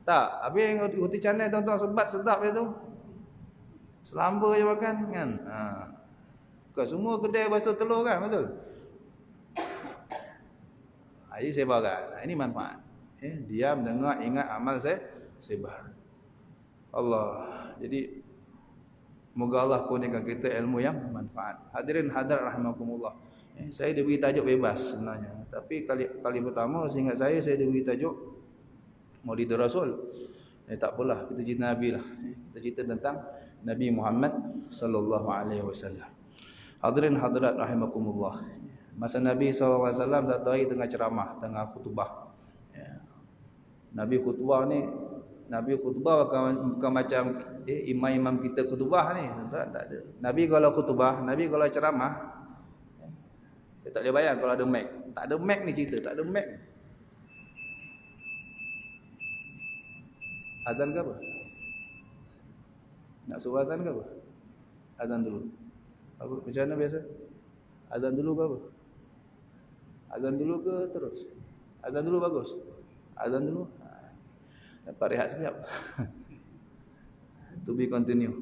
Tak. Habis roti canai tuan-tuan sebat sedap dia tu. Selamba je makan kan. Bukan semua kedai basuh telur kan, betul? Jadi sebarkan. Ini manfaat. Diam, dengar, ingat, amal sebar. Allah. Jadi moga Allah kurniakan kita ilmu yang manfaat. Hadirin hadirat rahimakumullah. Saya diberi tajuk bebas sebenarnya. Tapi kali pertama seingat saya diberi tajuk Maulidur Rasul. Tak apalah, kita cerita Nabi lah. Kita cerita tentang Nabi Muhammad sallallahu alaihi wasallam. Hadirin hadirat rahimakumullah. Masa Nabi SAW satu hari tengah ceramah, tengah khutbah. Ya. Nabi khutbah bukan macam imam-imam kita khutbah ni. Tak ada. Nabi kalau khutbah, Nabi kalau ceramah, dia tak boleh bayang kalau ada mic. Tak ada mic ni cerita, tak ada mic. Azan ke apa? Nak suruh azan ke apa? Azan dulu. Apa? Macam mana biasa? Azan dulu ke apa? Azan dulu ke terus? Azan dulu bagus. Azan dulu. Dapat rehat sekejap. To be continue.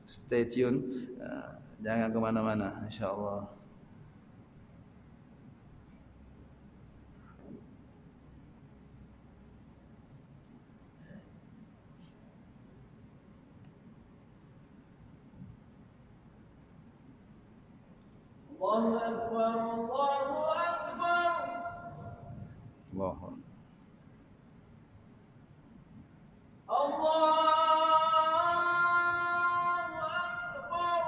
Stay tune. Jangan ke mana-mana, insya-Allah. Allahu Akbar, Allahu Akbar. Allahu Allahu Akbar,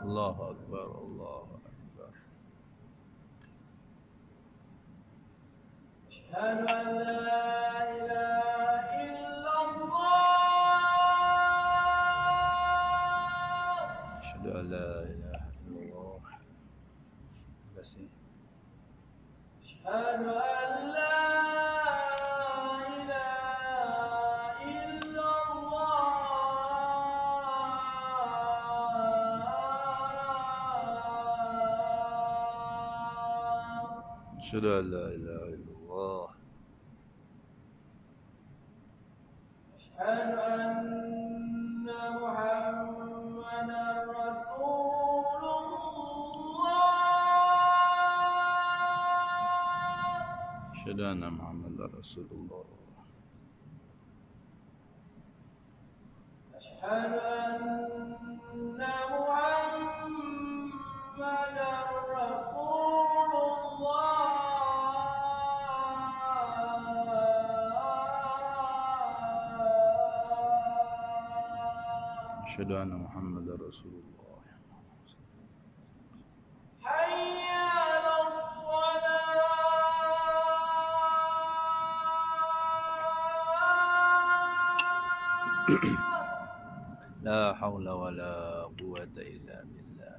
Allahu Akbar, Allahu Akbar. Asyhadu an la ilaha illallah. Asyhadu an la ilaha illallah. Terima kasih. Asyhadu an la Asyhadu an la ilaha illallah. Asyhadu anna Muhammadar Rasulullah. Asyhadu anna Muhammadar Rasulullah. Asyhadu anna Muhammadar Rasulullah. Asyhadu anna Muhammadar Rasulullah. Hayya 'alas shalah. La haula wa la quwwata illa billah.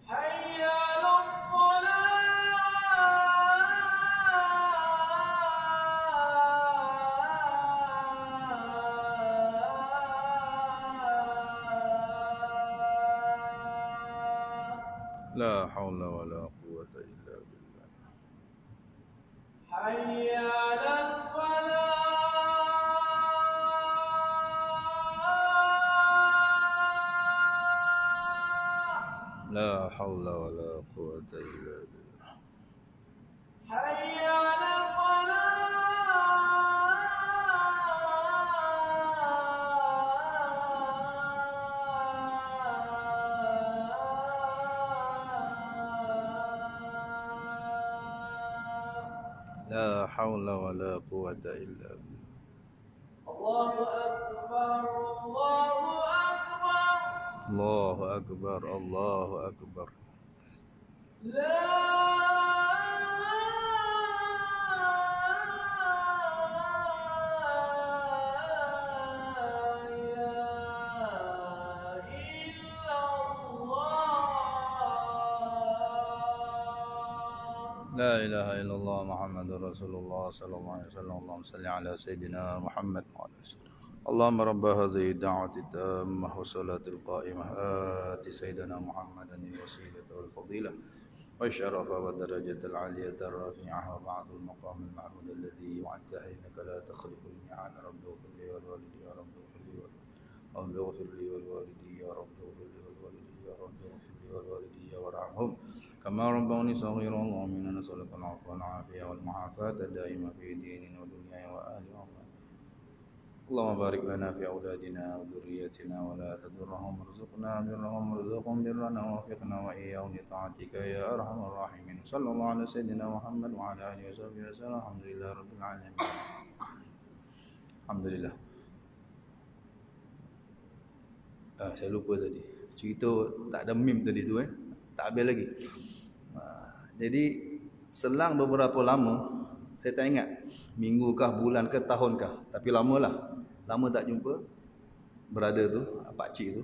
Hayya 'alas salah. La haula wa la quwwata illa billah. Hayya 'alas falah. La haula wa la quwwata illa billah. Hayya 'alal falah. La haula wa la quwwata illa billah. Allahu Akbar, Allahu Akbar. Allahu Akbar, Allahu Akbar. La ilaha illallah. La ilaha illallah Muhammadur Rasulullah sallallahu alaihi wasallam. Allahumma salli ala sayyidina Muhammad wa ala alihi. اللهم رب هذه الدعوة التامة والصلاة القائمة آت سيدنا محمدا الوسيلة والفضيلة والشرف والدرجة العالية الرفيعة وبعث المقام المحمود الذي وعدته إنك لا تخلف الميعاد. رب اغفر لي ولوالدي يا رب اغفر لي رب اغفر لي ولوالدي يا رب اغفر لي ولوالدي يا رب اغفر لي ولوالدي وارحمهم كما ربوني صغيرا. اللهم إنا نسألك العفو والعافية والمعافاة الدائمة في ديننا ودنيانا وأهلنا. اللهم بارك لنا في أولادنا وذريتنا ولا تضرهم وارزقنا برهم وارزقهم برنا ووفقنا وإياهم لطاعتك يا أرحم الراحمين. صلى الله على سيدنا محمد وعلى آله وصحبه وسلم. الحمد لله رب العالمين. Alhamdulillah. Saya lupa tadi. Cerita tak ada meme tadi tu Tak habis lagi. Jadi selang beberapa lama, saya tak ingat minggu kah, bulan ke, tahun kah, tapi lamalah. Lama tak jumpa brother tu, pakcik tu.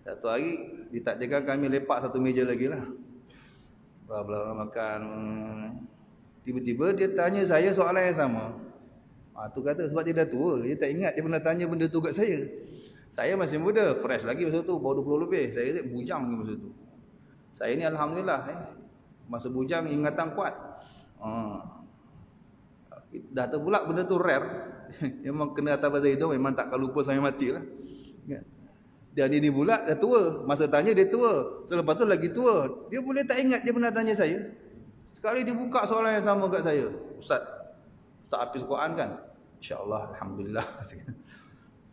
Satu hari ditakdirkan kami lepak satu meja lagi lah. Bla makan. Tiba-tiba dia tanya saya soalan yang sama. Tu kata sebab dia dah tua, dia tak ingat dia pernah tanya benda tu kat saya. Saya masih muda, fresh lagi masa tu, baru 20 lebih. Saya bujang masa tu. Saya ni alhamdulillah masa bujang ingatan kuat. Dah terpulak benda tu rare. Memang kena atas bahasa itu, memang takkan lupa sampai mati lah. Dan ini pula dah tua. Masa tanya dia tua, selepas tu lagi tua. Dia boleh tak ingat dia pernah tanya saya. Sekali dia buka soalan yang sama kat saya. Ustaz habis Quran kan? InsyaAllah, alhamdulillah.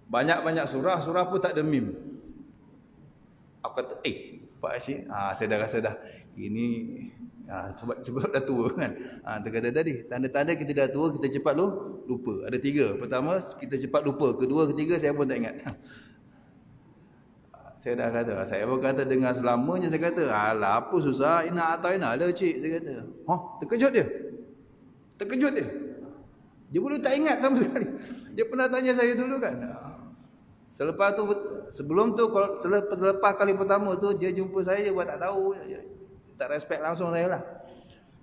Banyak-banyak surah pun tak ada meme. Aku kata, Pak Asyik, saya dah rasa dah ini sebab dah tua kan. Dia kata tadi, tanda-tanda kita dah tua, kita cepat lupa. Ada 3. Pertama, kita cepat lupa. Kedua, ketiga, saya pun tak ingat. Saya dah kata, saya pun kata dengan selamanya, saya kata, alah apa susah, ina atau ina lah cik. Saya kata, terkejut dia. Dia boleh tak ingat sama sekali. Dia pernah tanya saya dulu kan. Selepas tu, sebelum tu, selepas kali pertama tu, dia jumpa saya, dia buat tak tahu. Dia tak respect langsung saya lah.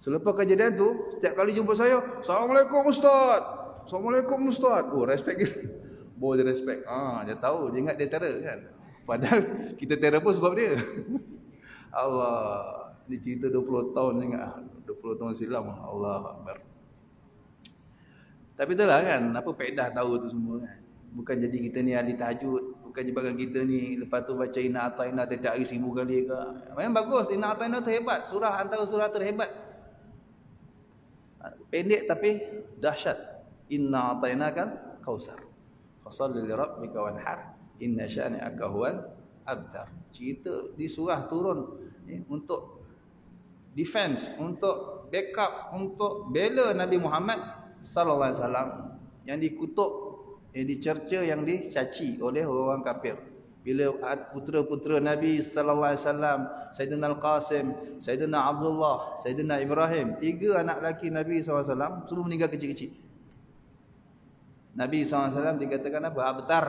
Selepas kejadian tu, setiap kali jumpa saya, Assalamualaikum Ustaz. Assalamualaikum Ustaz. Respect dia. Boleh respect. Dia tahu, dia ingat dia terror kan. Padahal kita terror pun sebab dia. Allah. Ni cerita 20 tahun ingat. 20 tahun silam. Allah Akbar. Tapi itulah kan, apa faedah tahu tu semua kan. Bukan jadi kita ni ahli tahajud. Bukan sebabkan kita ni lepas tu baca Inna Ata'ina tiap hari 1000 kali ke. Memang bagus, Inna Ata'ina tu hebat. Surah antara surah terhebat. Pendek tapi dahsyat. Inna Ata'ina kan Kausar. Fashalli li rabbika wanhar. Inna syani'aka huwal abtar. Cerita di surah turun untuk defense, untuk backup, untuk bela Nabi Muhammad sallallahu alaihi wasallam yang dikutuk, yang dicerca, yang dicaci oleh orang kafir. Bila putera-putera Nabi sallallahu alaihi wasallam, Sayyidina Al-Qasim, Sayyidina Abdullah, Sayyidina Ibrahim, 3 anak lelaki Nabi sallallahu alaihi wasallam semua meninggal kecil-kecil. Nabi sallallahu alaihi wasallam dikatakan apa? Abtar.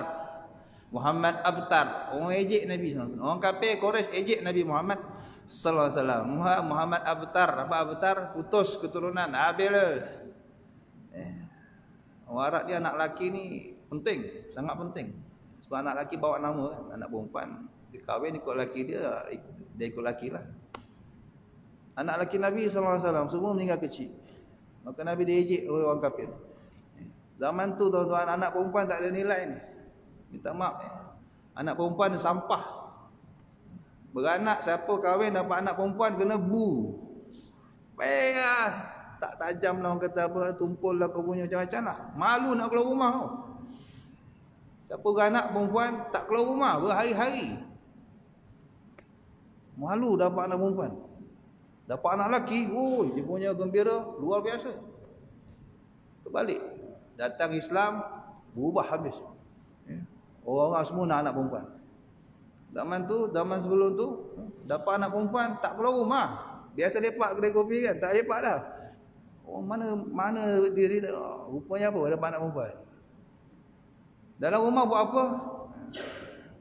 Muhammad abtar. Orang ejek Nabi SAW. Orang kafir Quraisy ejek Nabi Muhammad sallallahu alaihi wasallam. Muhammad abtar. Apa abtar? Putus keturunan. Habis. Orang Arab dia anak lelaki ni penting, sangat penting. Sebab anak lelaki bawa nama kan. Anak perempuan dia kahwin ikut lelaki dia ikut lelaki lah. Anak lelaki Nabi sallallahu alaihi wasallam semua meninggal kecil. Maka Nabi diejek oleh orang kafir. Zaman tu tuan-tuan, anak perempuan tak ada nilai ni. Minta maaf. Anak perempuan sampah. Beranak, siapa kahwin dapat anak perempuan kena bu. Payah. Tak tajam lah orang kata apa, tumpul lah kau punya macam-macam lah. Malu nak keluar rumah tau. Siapa beranak perempuan tak keluar rumah berhari-hari. Malu dapat anak perempuan. Dapat anak lelaki, dia punya gembira luar biasa. Terbalik. Datang Islam, berubah habis. Orang-orang semua nak anak perempuan. Zaman sebelum tu, dapat anak perempuan tak keluar rumah. Biasa lepak kedai kopi kan, tak lepak dah. Mana diri tu, rupanya apa dapat anak perempuan. Dalam rumah buat apa?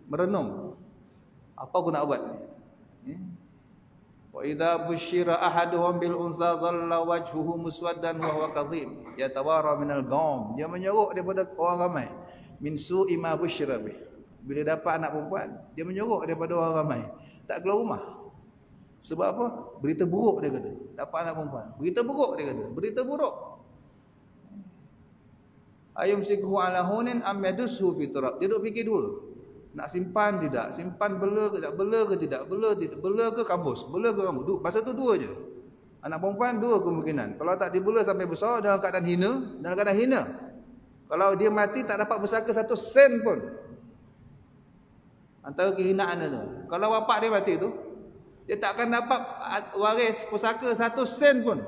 Merenung. Apa aku nak buat? Wa idza busyira ahaduhum bil untha dhalla wajhuhu muswaddan wa huwa kadhim yatawara minal gham. Dia menyorok daripada orang ramai. Min su'i ma busyira bih. Bila dapat anak perempuan, dia menyorok daripada orang ramai. Tak keluar rumah. Sebab apa? Berita buruk dia kata. Dapat anak perempuan. Berita buruk dia kata. Berita buruk. Ayum sikhu ala hunin am yadushu fi turab. Dia duk fikir dua. Nak simpan tidak? Simpan bela ke tak? Bela ke tidak? Bela tidak? Bela ke kampus? Bela ke kampus? Pasal tu dua je. Anak perempuan dua kemungkinan. Kalau tak dibela sampai besar dalam keadaan hina. Kalau dia mati tak dapat pusaka 1 sen pun. Antara kehinaan dia tu. Kalau bapak dia mati tu, dia tak akan dapat waris pusaka 1 sen pun.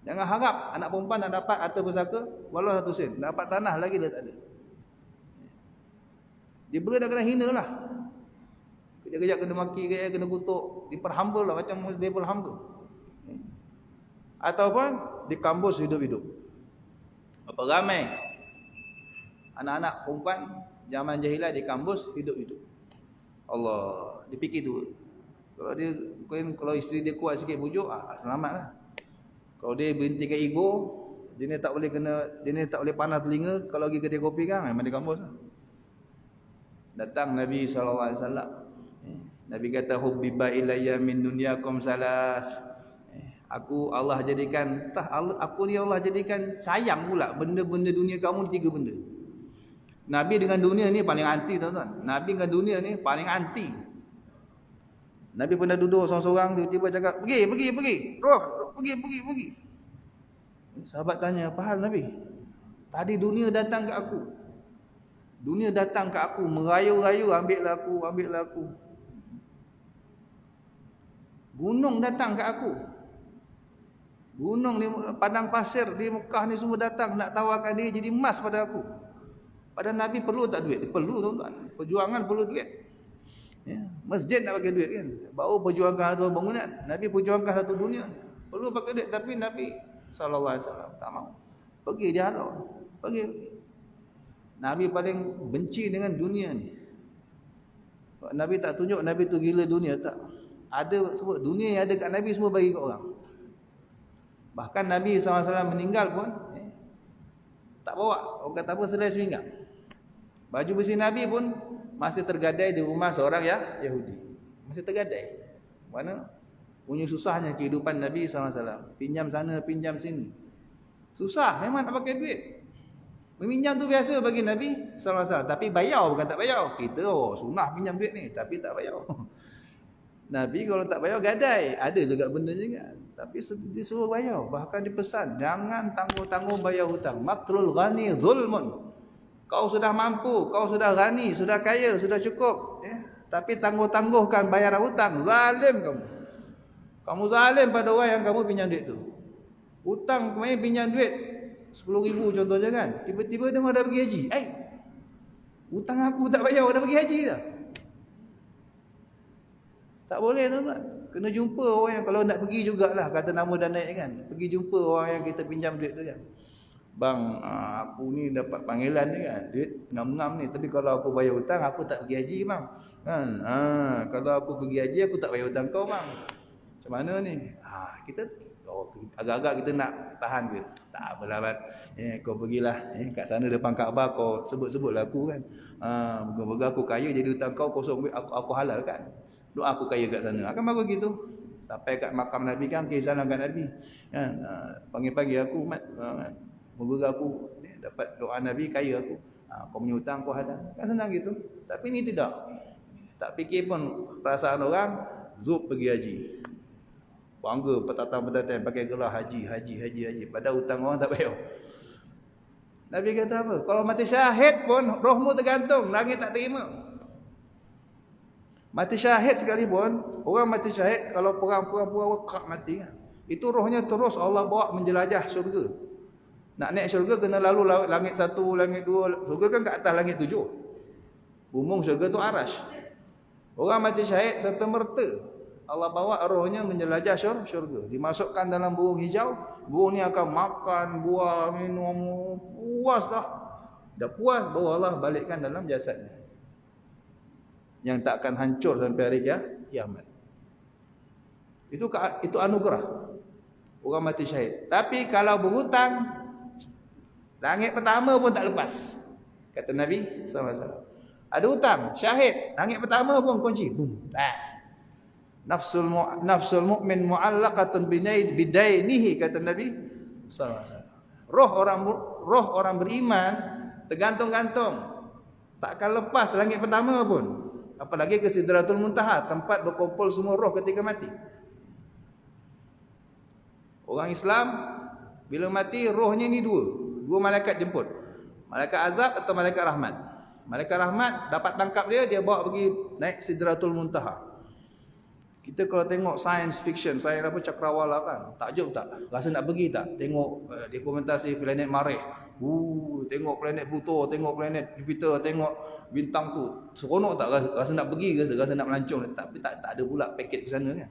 Jangan harap anak perempuan nak dapat harta pusaka walau 1 sen. Nak dapat tanah lagi dia tak ada. Dia boleh dah kena hina lah. Kejap-kejap kena maki, kena kutuk, diperhamba lah macam label hamba. Ataupun di kampus hidup-hidup. Apa ramai anak-anak perempuan zaman jahilah di kampus hidup-hidup. Allah, dia fikir tu. Kalau isteri dia kuat sikit bujuk, selamatlah. Kalau dia berhentikan ego, dia ni tak boleh panas telinga, kalau pergi kedai kopi kan memang di kampus lah. Datang Nabi SAW. Nabi kata hubbiba ilayya min dunyakum salas. Allah jadikan aku ni Allah jadikan sayang pula benda-benda dunia kamu 3 benda. Nabi dengan dunia ni paling anti tuan-tuan. Nabi dengan dunia ni paling anti. Nabi pernah duduk seorang-seorang tiba-tiba cakap, "Pergi. Roh, pergi." Sahabat tanya, "Apa hal Nabi?" "Tadi dunia datang ke aku. Dunia datang ke aku, merayu-rayu ambillah aku. Gunung datang ke aku. Gunung di padang pasir di Mekah ni semua datang nak tawarkan dia jadi emas pada aku." Padahal Nabi perlu tak duit? Perlu tuan-tuan. Perjuangan perlu duit. Ya, masjid nak pakai duit kan. Baru perjuangkan satu bangunan. Nabi perjuangkan satu dunia. Perlu pakai duit, tapi Nabi SAW tak mau. Pergi dia halau. Pergi. Nabi paling benci dengan dunia ni. Nabi tak tunjuk Nabi tu gila dunia, tak. Ada sebut dunia yang ada kat Nabi semua bagi kat orang. Bahkan Nabi SAW meninggal pun tak bawa. Orang kata apa, selai sepinggang. Baju besi Nabi pun masih tergadai di rumah seorang Yahudi. Masih tergadai. Mana? Punya susahnya kehidupan Nabi SAW. Pinjam sana, pinjam sini. Susah, memang nak pakai duit. Meminjam tu biasa bagi Nabi SAW. Tapi bayar bukan tak bayar. Kita sunnah pinjam duit ni, tapi tak bayar. Nabi kalau tak bayar gadai. Ada juga benda juga. Tapi disuruh bayar. Bahkan dipesan, jangan tangguh-tangguh bayar hutang. Makrul ghani zulmun. Kau sudah mampu, kau sudah ghani, sudah kaya, sudah cukup. Tapi tangguh-tangguhkan bayaran hutang. Zalim kamu. Kamu zalim pada orang yang kamu pinjam duit tu. Hutang kemarin pinjam duit 10,000 contohnya kan. Tiba-tiba dia dah pergi haji. Hutang aku tak bayar, dah pergi haji dah. Tak boleh tuan-tuan. Kena jumpa orang yang kalau nak pergi jugalah, kata nama dan naik kan. Pergi jumpa orang yang kita pinjam duit tu kan. Bang, aku ni dapat panggilan ni kan. Duit ngam-ngam ni. Tapi kalau aku bayar hutang, aku tak pergi haji bang. Kan? Kalau aku pergi haji, aku tak bayar hutang kau bang. Macam mana ni? Kita agak-agak kita nak tahan ke? Tak apalah bang. Kau pergilah. Kat sana depan Kaabah kau sebut-sebutlah aku kan. Moga-moga aku kaya jadi hutang kau kosong, aku halal kan. Doa aku kaya kat sana. Akan bagus gitu. Sampai kat makam Nabi kan, salam kat Nabi. Kan? Panggil-panggil aku umat. Moga aku dapat doa Nabi kaya aku. Kau punya hutang kau hadap. Kan senang gitu. Tapi ni tidak. Tak fikir pun perasaan orang. Zub pergi haji. Bangga petatang-petatang pakai gelar haji. Padahal hutang orang tak bayar. Nabi kata apa? Kalau mati syahid pun rohmu tergantung. Langit tak terima. Mati syahid sekalipun, orang mati syahid kalau perang-perang wakak mati kan. Itu rohnya terus Allah bawa menjelajah syurga. Nak naik syurga kena lalu langit 1, langit 2. Syurga kan kat atas langit 7. Bumung syurga tu arash. Orang mati syahid serta merta. Allah bawa rohnya menjelajah syurga. Dimasukkan dalam burung hijau. Burung ni akan makan, buah, minum. Puas dah. Dah puas, baru Allah balikkan dalam jasadnya. Yang tak akan hancur sampai hari kiamat. Itu anugerah orang mati syahid. Tapi kalau berhutang, langit pertama pun tak lepas. Kata Nabi SAW. Ada hutang, syahid, langit pertama pun kunci. Nafsul mu'min mu'allaqatun bidainihi, kata Nabi SAW. Roh orang beriman tergantung-gantung. Tak akan lepas langit pertama pun. Apalagi ke Sidratul Muntaha, tempat berkumpul semua roh ketika mati. Orang Islam bila mati rohnya ni dua malaikat jemput. Malaikat azab atau malaikat rahmat. Malaikat rahmat dapat tangkap dia bawa pergi naik Sidratul Muntaha. Kita kalau tengok science fiction, science apa cakrawala kan, takjub tak? Rasa nak pergi tak? Tengok dokumentasi planet Marikh. Tengok planet Pluto, tengok planet Jupiter, tengok bintang tu. Seronok tak? Rasa nak pergi, rasa nak melancong. Tapi tak ada pula paket ke sana kan.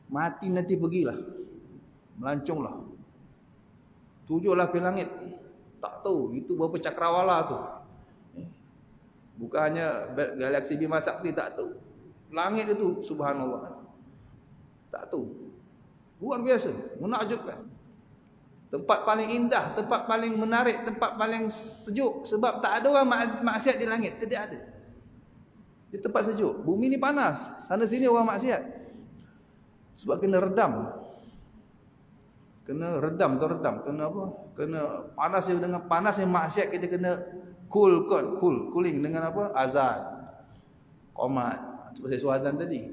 Mati nanti pergilah. Melanconglah. Tujuhlah pergi langit. Tak tahu itu berapa cakrawala tu. Bukan hanya galaksi Bima Sakti, tak tahu. Langit itu subhanallah. Tak tahu. Luar biasa, menakjubkan. Tempat paling indah, tempat paling menarik, tempat paling sejuk. Sebab tak ada orang maksiat di langit. Tidak ada. Di tempat sejuk. Bumi ni panas. Sana sini orang maksiat. Sebab kena redam. Kena redam atau redam. Kena apa? Kena panas dengan panas yang maksiat kita kena cooling dengan apa? Azan. Qomat. Sebab saya suruh azan tadi.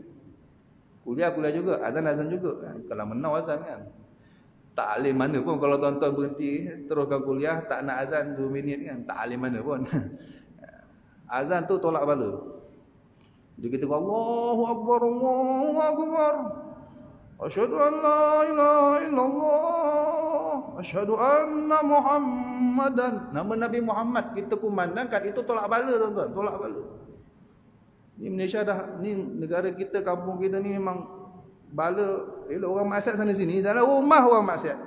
Kuliah juga, azan juga kan. Kalau menau azan kan. Tak alim mana pun kalau tuan-tuan berhenti teruskan kuliah tak nak azan 2 minit kan. Tak alim mana pun. Azan tu tolak bala. Dia kata Allahu Akbar, Allahu Akbar. Asyhadu an la ilaha illallah. Asyhadu anna Muhammadan. Nama Nabi Muhammad kita kumandangkan itu tolak bala tuan-tuan, tolak bala. Ni Malaysia dah, ni negara kita, kampung kita ni memang bala, orang maksiat sana sini. Dalam rumah orang maksiat.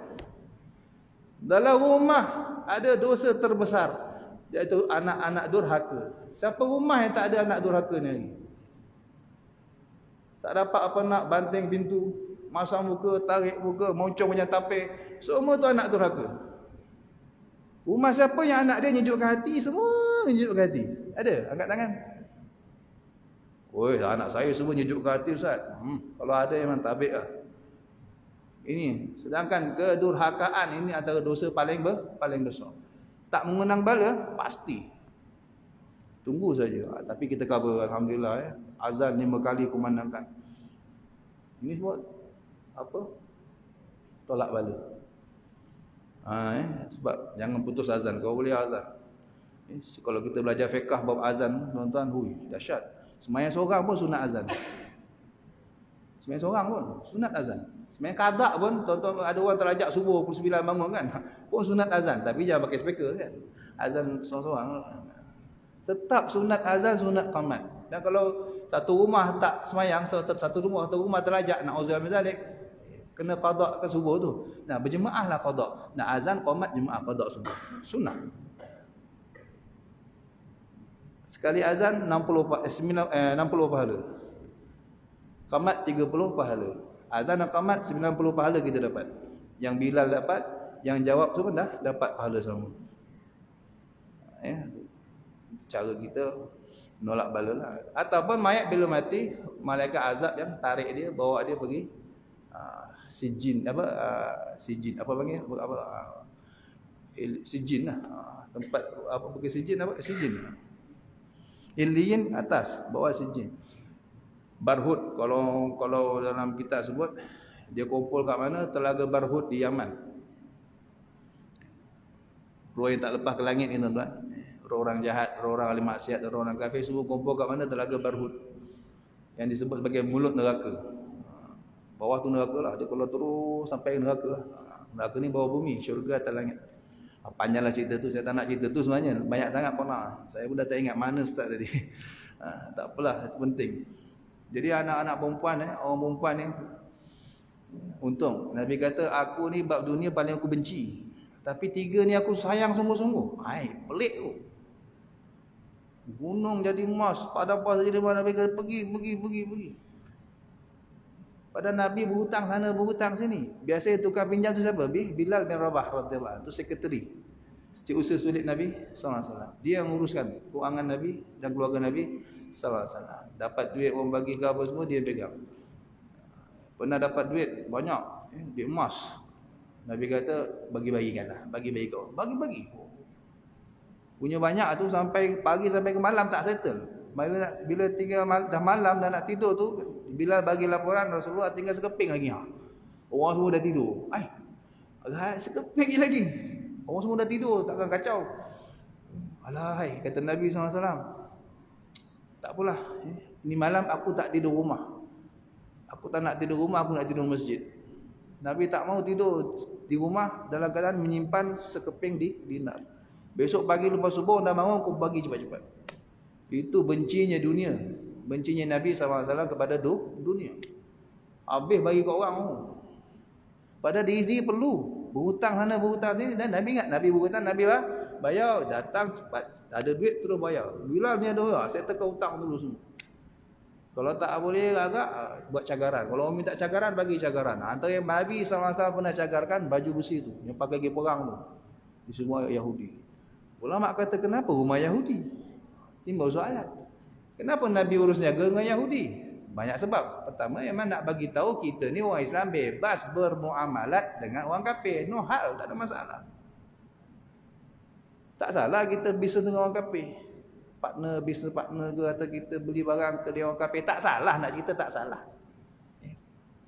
Dalam rumah ada dosa terbesar, iaitu anak-anak durhaka. Siapa rumah yang tak ada anak durhaka ni lagi? Tak dapat apa nak, banting pintu, masang muka, tarik muka, moncong macam tapir. Semua tu anak durhaka. Rumah siapa yang anak dia menyejukkan hati, semua menyejukkan hati. Ada? Angkat tangan. Oi, anak saya semua menyejukkan hati Ustaz. Kalau ada memang tabik lah. Ini, sedangkan kedurhakaan ini antara dosa paling besar. Tak mengenang bala, pasti. Tunggu saja. Tapi kita cover, alhamdulillah. Azan 5 kali kumandangkan. Ini semua apa? Tolak bala. Sebab jangan putus azan. Kau boleh azan. Kalau kita belajar fiqh bab azan, tuan-tuan, dahsyat. Sembahyang seorang pun sunat azan. Sembahyang seorang pun sunat azan. Sembahyang qada pun, tuan-tuan, ada orang terajak subuh pukul 9 bangun kan, pun sunat azan. Tapi jangan pakai speaker kan. Azan seorang-seorang. Tetap sunat azan, sunat qamat. Dan kalau satu rumah tak sembahyang, satu rumah terajak, na'uzubillah min zalik, kena qada ke subuh tu. Nah, berjemaahlah qada. Nah, azan, qamat, jemaah qada subuh. Sunnah. Sekali azan 60 pahala. Qamat 30 pahala. Azan dan qamat 90 pahala kita dapat. Yang Bilal dapat, yang jawab tu pun dah dapat pahala sama. Cara kita menolak bala lah. Ataupun mayat bila mati, malaikat azab yang tarik dia, bawa dia pergi sijin apa panggil sijin lah. Tempat apa pergi sijin apa? Sijin. Iliyin atas, bawah sijin. Barhud, kalau dalam kitab sebut, dia kumpul kat mana? Telaga Barhud di Yaman. Roh yang tak lepas ke langit ni tuan-tuan. Orang jahat, orang ahli maksiat, orang kafir semua kumpul kat mana? Telaga Barhud. Yang disebut sebagai mulut neraka. Bawah tu neraka lah. Dia kalau terus sampai neraka lah. Neraka ni bawah bumi, syurga atas langit. Panjanglah cerita tu, saya tak nak cerita tu sebenarnya. Banyak sangat pernah. Saya pun dah tak ingat mana start tadi. Tak apalah, itu penting. Jadi anak-anak perempuan, orang perempuan ni, untung. Nabi kata, aku ni bab dunia paling aku benci. Tapi 3 ni aku sayang sungguh-sungguh. Pelik tu. Gunung jadi emas, padang pasir jadi emas. Nabi kata, pergi. Pada Nabi berhutang sana, berhutang sini. Biasa tukar pinjam tu siapa? Bilal bin Rabah radhiyallahu anhu. Itu sekretari. Setiausaha sulit Nabi sallallahu alaihi wasallam. Dia yang menguruskan kewangan Nabi dan keluarga Nabi sallallahu alaihi wasallam. Dapat duit orang bagi ke apa semua dia pegang. Pernah dapat duit banyak, duit emas. Nabi kata bagi-bagikanlah, bagi-bagi kau. Bagi-bagi. Punya banyak tu sampai pagi sampai ke malam tak settle. Bila tinggal dah malam dah nak tidur tu, bila bagi laporan Rasulullah tinggal sekeping lagi. Orang semua dah tidur. Sekeping lagi. Orang semua dah tidur, takkan kacau. Alahai, kata Nabi SAW. Tak apalah. Ini malam aku tak tidur rumah. Aku tak nak tidur rumah, aku nak tidur masjid. Nabi tak mau tidur di rumah dalam keadaan menyimpan sekeping di dinar. Besok pagi lepas subuh dah bangun, aku bagi cepat-cepat. Itu bencinya dunia. Bencinya Nabi SAW kepada dunia. Habis bagi kat orang. Padahal diri sendiri perlu. Berhutang sana, berhutang sini. Dan Nabi ingat, Nabi berhutang, Nabi bayar. Datang cepat. Ada duit terus bayar. Bila ni ada, saya tekan hutang dulu semua. Kalau tak boleh agak, buat cagaran. Kalau orang minta cagaran, bagi cagaran. Antara yang Nabi SAW pernah cagarkan, baju besi tu. Yang pakai pergi perang tu. Di semua Yahudi. Ulama kata, kenapa rumah Yahudi? Timbul soalan. Kenapa Nabi urus niaga dengan Yahudi? Banyak sebab. Pertama, memang nak bagi tahu kita ni orang Islam bebas bermuamalat dengan orang kafir. No hal, tak ada masalah. Tak salah kita bisnes dengan orang kafir. Bisnes partner ke, atau kita beli barang ke dia orang kafir. Tak salah, nak cerita tak salah.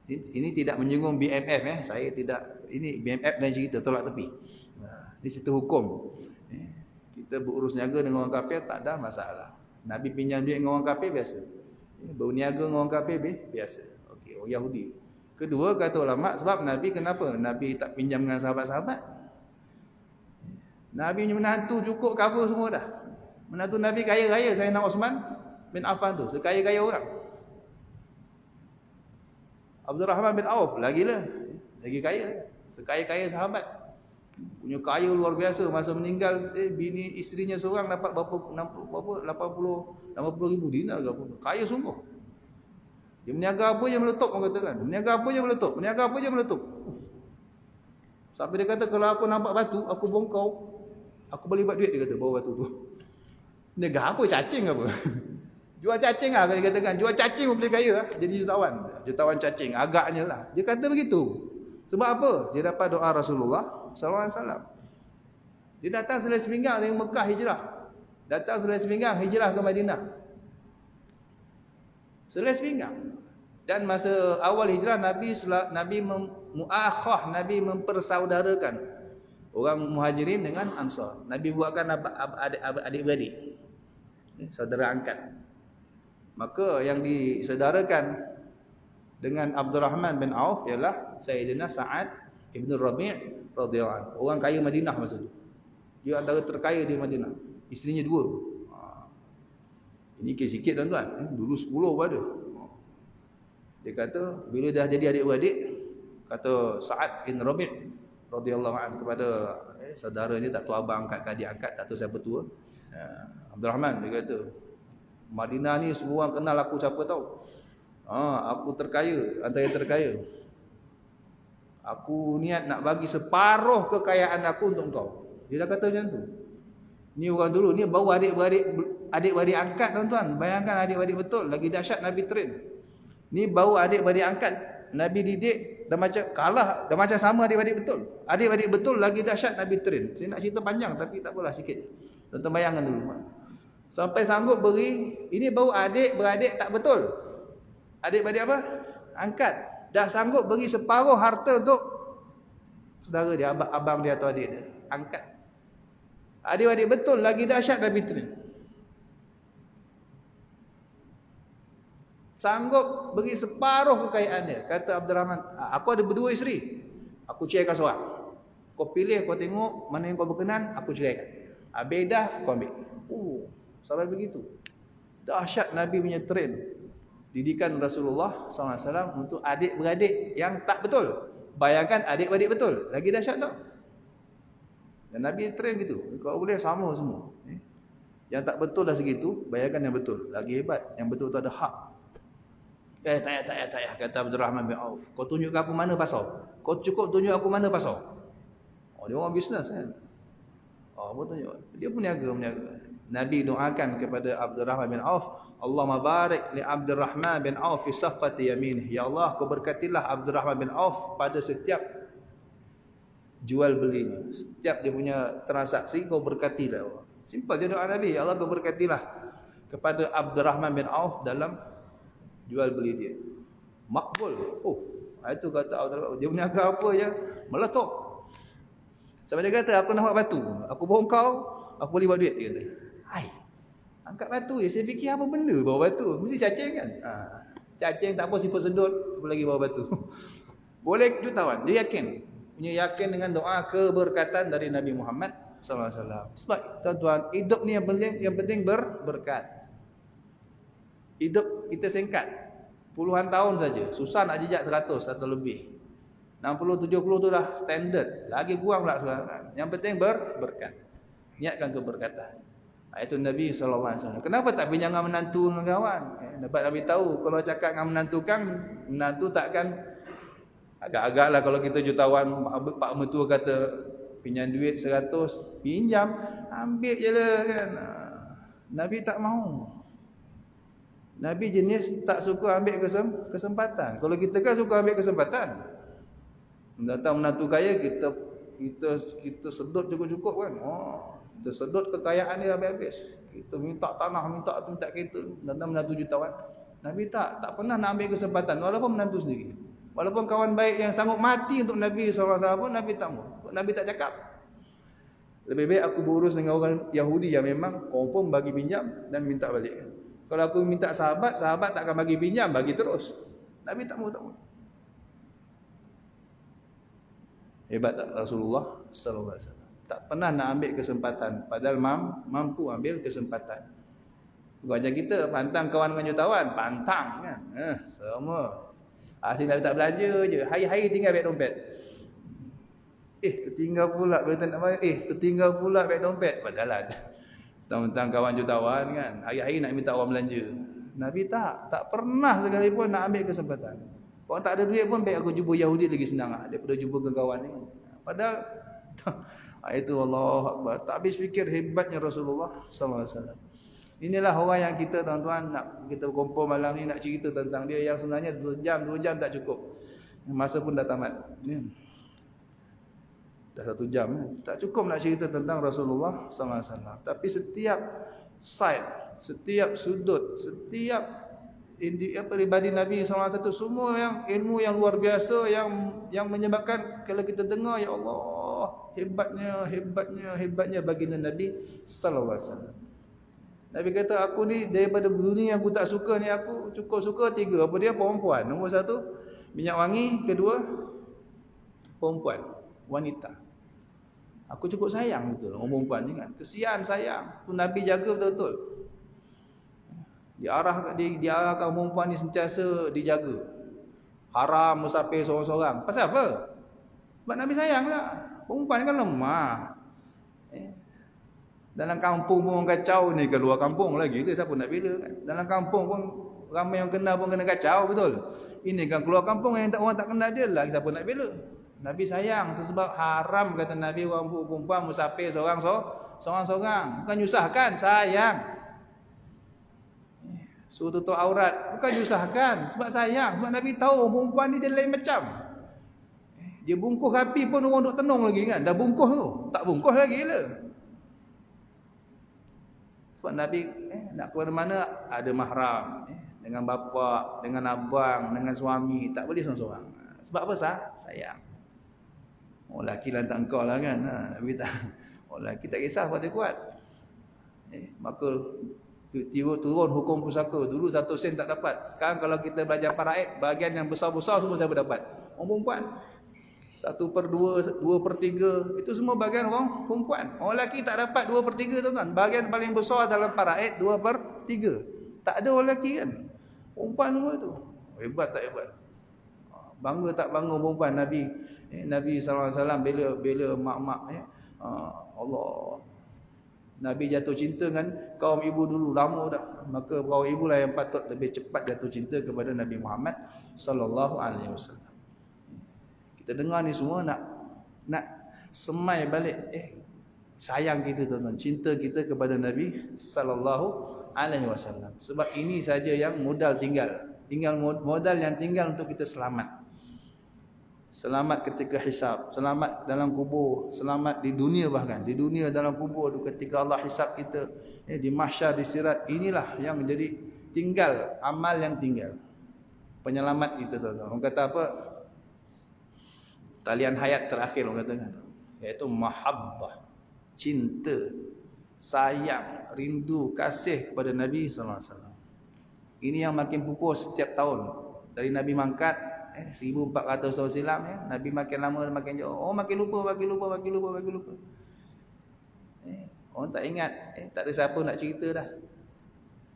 Ini tidak menyinggung BMF. Saya tidak, ini BMF dan cerita, tolak tepi. Ini cerita hukum. Kita berurus niaga dengan orang kafir, tak ada masalah. Nabi pinjam duit dengan orang kafir, biasa. Berniaga dengan orang kafir, biasa. Okey, orang Yahudi. Kedua, kata ulama, sebab Nabi kenapa? Nabi tak pinjam dengan sahabat-sahabat. Nabi punya menantu cukup cover semua dah. Menantu Nabi kaya-kaya, Sayyidina Osman bin Affan tu, sekaya-kaya orang. Abdul Rahman bin Auf, lagi kaya. Sekaya-kaya sahabat. Punya kaya luar biasa. Masa meninggal, bini isterinya seorang dapat berapa 80 ribu dinar ke apa. Kaya sungguh. Dia berniaga apa je meletup, orang kata kan. Berniaga apa je meletup. Sampai dia kata, kalau aku nampak batu, aku bongkau, aku boleh buat duit, dia kata, bawa batu tu. Niaga apa? Cacing apa? Jual cacing lah, dia katakan. Jual cacing pun boleh kaya lah. Jadi jutawan cacing, agaknya lah. Dia kata begitu. Sebab apa? Dia dapat doa Rasulullah SAW. Dia datang selai sepinggang dari Mekah hijrah. Datang selai sepinggang hijrah ke Madinah. Selai sepinggang. Dan masa awal hijrah, Nabi muakhah, Nabi mempersaudarakan orang Muhajirin dengan Ansar. Nabi buatkan adik-beradik, saudara angkat. Maka yang disaudarakan dengan Abdurrahman bin Auf ialah Sayyidina Sa'ad ibn Rabi' radhiyallahu anhu. Orang kaya Madinah masa tu. Dia antara terkaya di Madinah. Isterinya 2. Ini sikit tuan-tuan. Dulu 10 pun ada. Dia kata, bila dah jadi adik-beradik, kata Sa'ad bin Rabi' radhiyallahu anhu kepada saudaranya, tak tahu abang angkat ke adik angkat, tak tahu siapa tua. Abdurrahman, dia kata, Madinah ni semua orang kenal aku siapa tahu. Aku terkaya, antara yang terkaya. Aku niat nak bagi separuh kekayaan aku untuk kau. Dia dah kata macam tu. Ni orang dulu, ni baru adik-beradik angkat tuan-tuan. Bayangkan adik-beradik betul, lagi dahsyat Nabi train. Ni baru adik-beradik angkat, Nabi didik, dah macam kalah, dah macam sama adik-beradik betul. Adik-beradik betul lagi dahsyat Nabi train. Saya nak cerita panjang tapi tak apalah, sikit. Tuan-tuan bayangkan dulu. Sampai sanggup beri, ini baru adik-beradik tak betul. Adik-beradik apa? Angkat. Dah sanggup beri separuh harta untuk saudara dia, abang dia atau adik dia. Angkat. Adik-beradik betul lagi dahsyat Nabi train. Sanggup bagi separuh kekayaan dia. Kata Abdurrahman, aku ada berdua isteri, aku ceraikan seorang. Kau pilih, kau tengok mana yang kau berkenan, aku ceraikan. Habis dah, kau ambil. Sampai begitu. Dahsyat Nabi punya train. Didikan Rasulullah SAW untuk adik-beradik yang tak betul. Bayangkan adik-beradik betul, lagi dahsyat tak? Dan Nabi train gitu. Kalau boleh sama semua. Yang tak betul dah segitu, bayangkan yang betul, lagi hebat. Yang betul tu ada hak. Tak payah, kata Abdurrahman bin Auf. Kau tunjuk aku mana pasal. Kau cukup tunjuk aku mana pasal. Dia orang bisnes kan. Apa tunjuk? Dia pun niaga. Nabi doakan kepada Abdurrahman bin Auf, Allahumma barik li Abdurrahman bin Auf fi safqati yaminih. Ya Allah, kau berkatilah Abdurrahman bin Auf pada setiap jual belinya. Setiap dia punya transaksi, kau berkatilah. Simple je doa Nabi. Ya Allah, kau berkatilah kepada Abdurrahman bin Auf dalam jual beli dia. Makbul. Itu kata Abdurrahman. Dia berniaga apa je, meletup. Sampai dia kata, aku nak buat batu, aku bongkau, aku boleh buat duit. Dia kata, hai, angkat batu je. Saya fikir apa benda bawa batu, mesti cacing kan. Cacing tak apa siput sedut, apa lagi bawa batu. Boleh jutawan. Dia yakin. Punya yakin dengan doa keberkatan dari Nabi Muhammad sallallahu alaihi wasallam. Sebab tuan-tuan, hidup ni yang penting berberkat. Hidup kita singkat. Puluhan tahun saja. Susah nak jejak 100 atau lebih. 60 70 tu dah standard. Lagi kurang pula sekarang. Yang penting berberkat. Niatkan keberkatan. Itu Nabi SAW. Kenapa tak pinjam dengan menantu dengan kawan? Dapat Nabi tahu. Kalau cakap dengan menantu kan, menantu takkan. Agak-agak lah kalau kita jutawan, pak mertua kata pinjam duit 100, pinjam, ambil je lah kan. Nabi tak mahu. Nabi jenis tak suka ambil kesempatan. Kalau kita kan suka ambil kesempatan. Datang menantu kaya, kita sedut cukup-cukup kan. Kita sedut kekayaan dia habis-habis. Kita minta tanah, minta kereta. Datang menantu jutawan. Nabi tak pernah nak ambil kesempatan walaupun menantu sendiri. Walaupun kawan baik yang sanggup mati untuk Nabi SAW pun Nabi tak mau. Nabi tak cakap. Lebih baik aku berurus dengan orang Yahudi yang memang confirm bagi pinjam dan minta balik. Kalau aku minta sahabat tak akan bagi pinjam, bagi terus. Nabi tak mau. Hebat tak Rasulullah sallallahu alaihi wasallam? Tak pernah nak ambil kesempatan padahal mampu ambil kesempatan. Bukan macam kita pantang kawan dengan jutawan, pantang kan. Semua. Asyik nak tak belanja je. Hari-hari tinggal beg dompet. Tertinggal pula berita nak bayar. Tertinggal pula beg dompet. Padahal ada. Tentang kawan jutawan kan. Hari-hari nak minta orang belanja. Nabi tak pernah sekalipun nak ambil kesempatan. Orang tak ada duit pun baik aku jumpa Yahudi lagi senang daripada jumpa ke kawan ni. Padahal itu Allah Akbar. Tak habis fikir hebatnya Rasulullah sallallahu alaihi wasallam. Inilah orang yang kita tuan-tuan nak kita kumpul malam ni nak cerita tentang dia yang sebenarnya 1 jam 2 jam tak cukup. Masa pun dah tamat. Dah 1 jam. Tak cukup nak cerita tentang Rasulullah sallallahu alaihi wasallam. Tapi setiap side, setiap sudut, setiap pribadi Nabi SAW semua yang ilmu yang luar biasa yang menyebabkan kalau kita dengar ya Allah hebatnya baginda Nabi sallallahu alaihi wasallam. Nabi kata aku ni daripada dunia yang aku tak suka ni aku cukup suka 3. Apa dia? Perempuan. Nombor 1 minyak wangi, kedua perempuan, wanita. Aku cukup sayang betul orang perempuan ni kan. Kesian sayang. Tu Nabi jaga betul-betul. Diarahkan perempuan ni sentiasa dijaga. Haram musafir seorang-seorang. Pasal apa? Sebab Nabi sayang lah. Perempuan kan lemah. Dalam kampung pun orang kacau ni, ke luar kampung lagi dia siapa nak bela kan. Dalam kampung pun ramai yang kenal pun kena kacau betul. Ini kan keluar kampung yang orang tak kenal dia lagi siapa nak bela. Nabi sayang sebab haram kata Nabi orang perempuan musafir seorang-seorang. Bukan nyusahkan, sayang. Suruh tutup aurat, bukan nyusahkan sebab sayang. Sebab Nabi tahu perempuan ni dia lain macam. Dia bungkus api pun orang duk tenung lagi kan. Dah bungkus tu, tak bungkus lagi lah. Sebab Nabi nak ke mana-mana ada mahram, dengan bapa, dengan abang, dengan suami, tak boleh seorang-seorang. Sebab apa sayang. Oh lelaki lantak engkau lah kan. Nabi tak. Oh lelaki tak kisah pada kuat. Maka turun hukum pusaka. Dulu 1 sen tak dapat. Sekarang kalau kita belajar faraid, bahagian yang besar-besar semua siapa dapat? Orang perempuan. 1/2, 2/3 itu semua bahagian orang perempuan. Orang lelaki tak dapat 2/3 tuan-tuan. Bahagian paling besar dalam faraid 2/3. Tak ada orang lelaki kan. Perempuan semua tu. Hebat tak hebat? Bangga tak bangga perempuan Nabi SAW bela mak-mak Allah. Nabi jatuh cinta dengan kaum ibu dulu lama dah. Maka kaum ibu lah yang patut lebih cepat jatuh cinta kepada Nabi Muhammad sallallahu alaihi wasallam. Kita dengar ni semua nak semai balik sayang kita tuan-tuan, cinta kita kepada Nabi sallallahu alaihi wasallam. Sebab ini saja yang modal modal yang tinggal untuk kita selamat. Selamat ketika hisab, selamat dalam kubur, selamat di dunia bahkan. Di dunia dalam kubur tu ketika Allah hisab kita, di mahsyar, di sirat, inilah yang menjadi tinggal, amal yang tinggal. Penyelamat kita tuan-tuan. Orang kata apa? Talian hayat terakhir orang kata kan. Iaitu mahabbah, cinta, sayang, rindu, kasih kepada Nabi sallallahu alaihi wasallam. Ini yang makin pupus setiap tahun. Dari Nabi mangkat 1400 tahun silam ya, Nabi makin lama makin jauh. Oh makin lupa. Orang tak ingat, tak ada siapa nak cerita dah.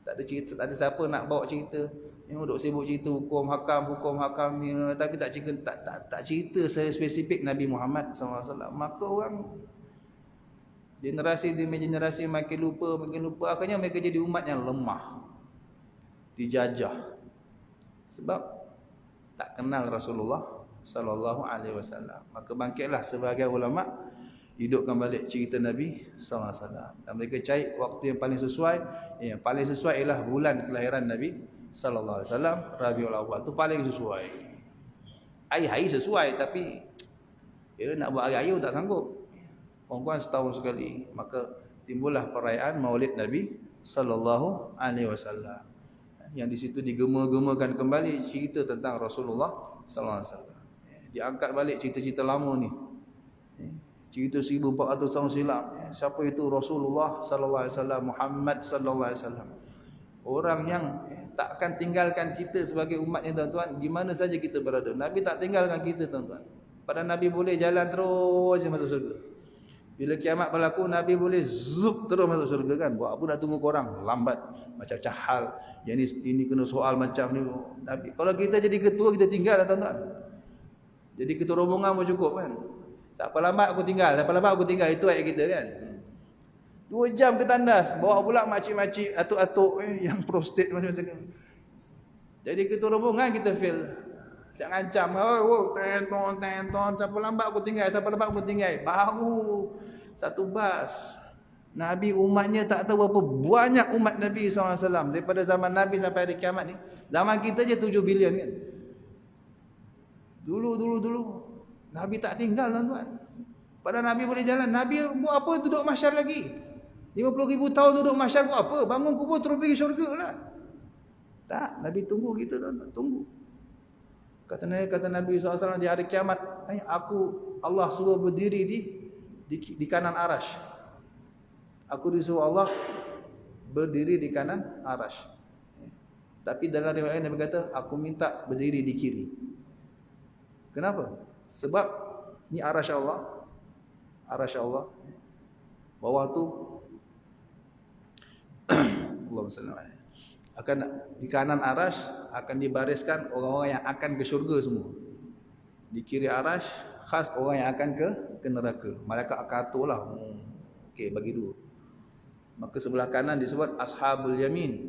Tak ada siapa nak bawa cerita. Yang duk sibuk cerita hukum hakam ni, tapi tak cerita secara spesifik Nabi Muhammad SAW. Maka orang generasi demi generasi makin lupa. Akhirnya mereka jadi umat yang lemah, dijajah. Sebab tak kenal Rasulullah sallallahu alaihi wasallam. Maka bangkitlah sebagai ulama, hidupkan balik cerita Nabi sallallahu alaihi wasallam. Dan mereka cari waktu yang paling sesuai. Yang paling sesuai ialah bulan kelahiran Nabi sallallahu alaihi wasallam, Rabiul Awal. Tu paling sesuai. Hari sesuai, tapi dia nak buat hari-hari tak sanggup. Kurang-kurang setahun sekali. Maka timbullah perayaan Maulid Nabi sallallahu alaihi wasallam. Yang di situ digema-gemakan kembali cerita tentang Rasulullah sallallahu alaihi wasallam. Diangkat balik cerita-cerita lama ni. Cerita 1400 tahun silam. Siapa itu Rasulullah sallallahu alaihi wasallam, Muhammad sallallahu alaihi wasallam. Orang yang tak akan tinggalkan kita sebagai umatnya tuan-tuan, di mana saja kita berada. Nabi tak tinggalkan kita tuan-tuan. Pada Nabi boleh jalan terus masuk surga. Bila kiamat berlaku, Nabi boleh zup terus masuk surga kan. Buat apa nak tunggu korang? Lambat. Macam hal. Yang ini kena soal macam ni. Nabi. Kalau kita jadi ketua, kita tinggal lah tuan-tuan. Jadi ketua rombongan pun cukup kan. Siapa lambat aku tinggal. Itu ayat kita kan. 2 jam ke tandas. Bawa pula makcik-makcik, atuk-atuk yang prostate macam-macam. Jadi ketua rombongan kita fail. Siap ngancam. Tenton. Siapa lambat aku tinggal. Baru satu bas. Nabi umatnya tak tahu berapa banyak umat Nabi SAW. Daripada zaman Nabi sampai hari kiamat ni. Zaman kita je 7 bilion kan. Dulu. Nabi tak tinggal tuan-tuan. Pada Nabi boleh jalan. Nabi buat apa duduk mahsyar lagi? 50,000 tahun duduk mahsyar buat apa? Bangun kubur terus pergi syurga lah. Tak. Nabi tunggu kita tuan-tuan. Tunggu. Kata Nabi SAW di hari kiamat. Allah suruh berdiri di kanan arash. Aku disuruh Allah berdiri di kanan arash. Tapi dalam riwayat Nabi kata, aku minta berdiri di kiri. Kenapa? Sebab ni arash Allah. Arash Allah. Bawah tu Allahumma salli alaihi. Akan di kanan arash akan dibariskan orang-orang yang akan ke syurga semua. Di kiri arash khas orang yang akan ke neraka. Malaikat akan aturlah. Okey, bagi dua. Maka sebelah kanan disebut ashabul yamin.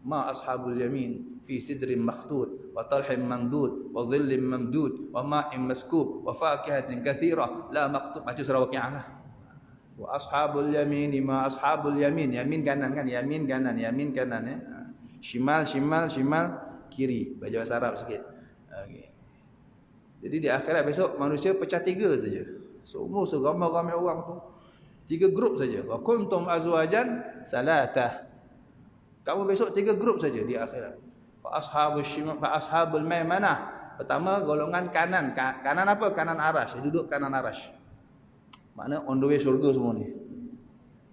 Ma ashabul yamin fi sidrin makhdud wa talhin mamdud wa dhillin mamdud wa ma'in maskub wa fakihatin katsirah la maqtub. Baca surah Waqiah lah. Wa ashabul yamin ma ashabul yamin. Yamin kanan kan? Yamin kanan ya. Shimal kiri. Baca bahasa Arab sikit. Okey. Jadi di akhirat besok manusia pecah 3 saja. Semua seramai-ramai orang tu 3 grup saja. Wa kuntum azwajan salatah. Kamu besok 3 grup saja di akhirat. Fa ashabul maimanah. Pertama golongan kanan. Kanan apa? Kanan arash. Duduk kanan arash. Makna on the way syurga semua ni.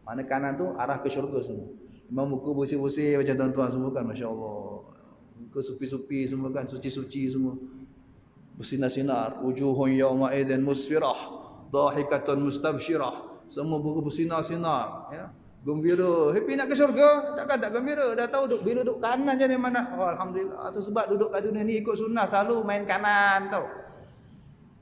Makna kanan tu arah ke syurga semua. Memang muka bersih-bersih macam tuan-tuan semua kan, masya-Allah. Muka supi-supi semua kan, suci-suci semua. Bersinar-sinar. Wujuhun yawma idzin musfirah, dhahikatun mustabsyirah. Semua bersinar-sinar, ya. Gembira, happy nak ke syurga, takkan tak gembira. Dah tahu bila duduk kanan je ni mana. Oh, alhamdulillah. Itu sebab duduk kat dunia ni ikut sunnah selalu main kanan tau.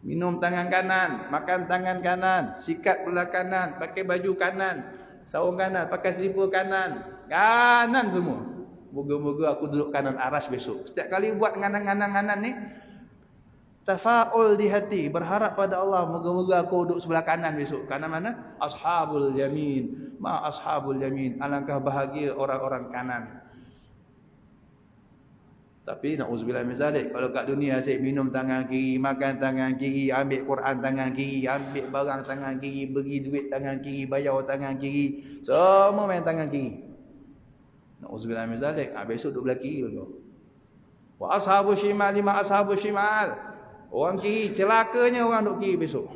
Minum tangan kanan, makan tangan kanan, sikat belah kanan, pakai baju kanan, sarung kanan, pakai selipar kanan. Kanan semua. Moga-moga aku duduk kanan arash besok. Setiap kali buat nganan-nganan ni, tafaul di hati, berharap pada Allah, moga-moga aku duduk sebelah kanan besok. Kanan mana? Ashabul yamin. Ma ashabul yamin. Alangkah bahagia orang-orang kanan. Tapi na'udzubillah min zalik, kalau kat dunia asyik minum tangan kiri, makan tangan kiri, ambil Quran tangan kiri, ambil barang tangan kiri, bagi duit tangan kiri, bayar tangan kiri, semua main tangan kiri. Na'udzubillah min zalik. Besok duduk belah kiri kau. Wa ashabul shimal lima ashabul shimal. Orang kiri, celakanya orang duduk kiri besok.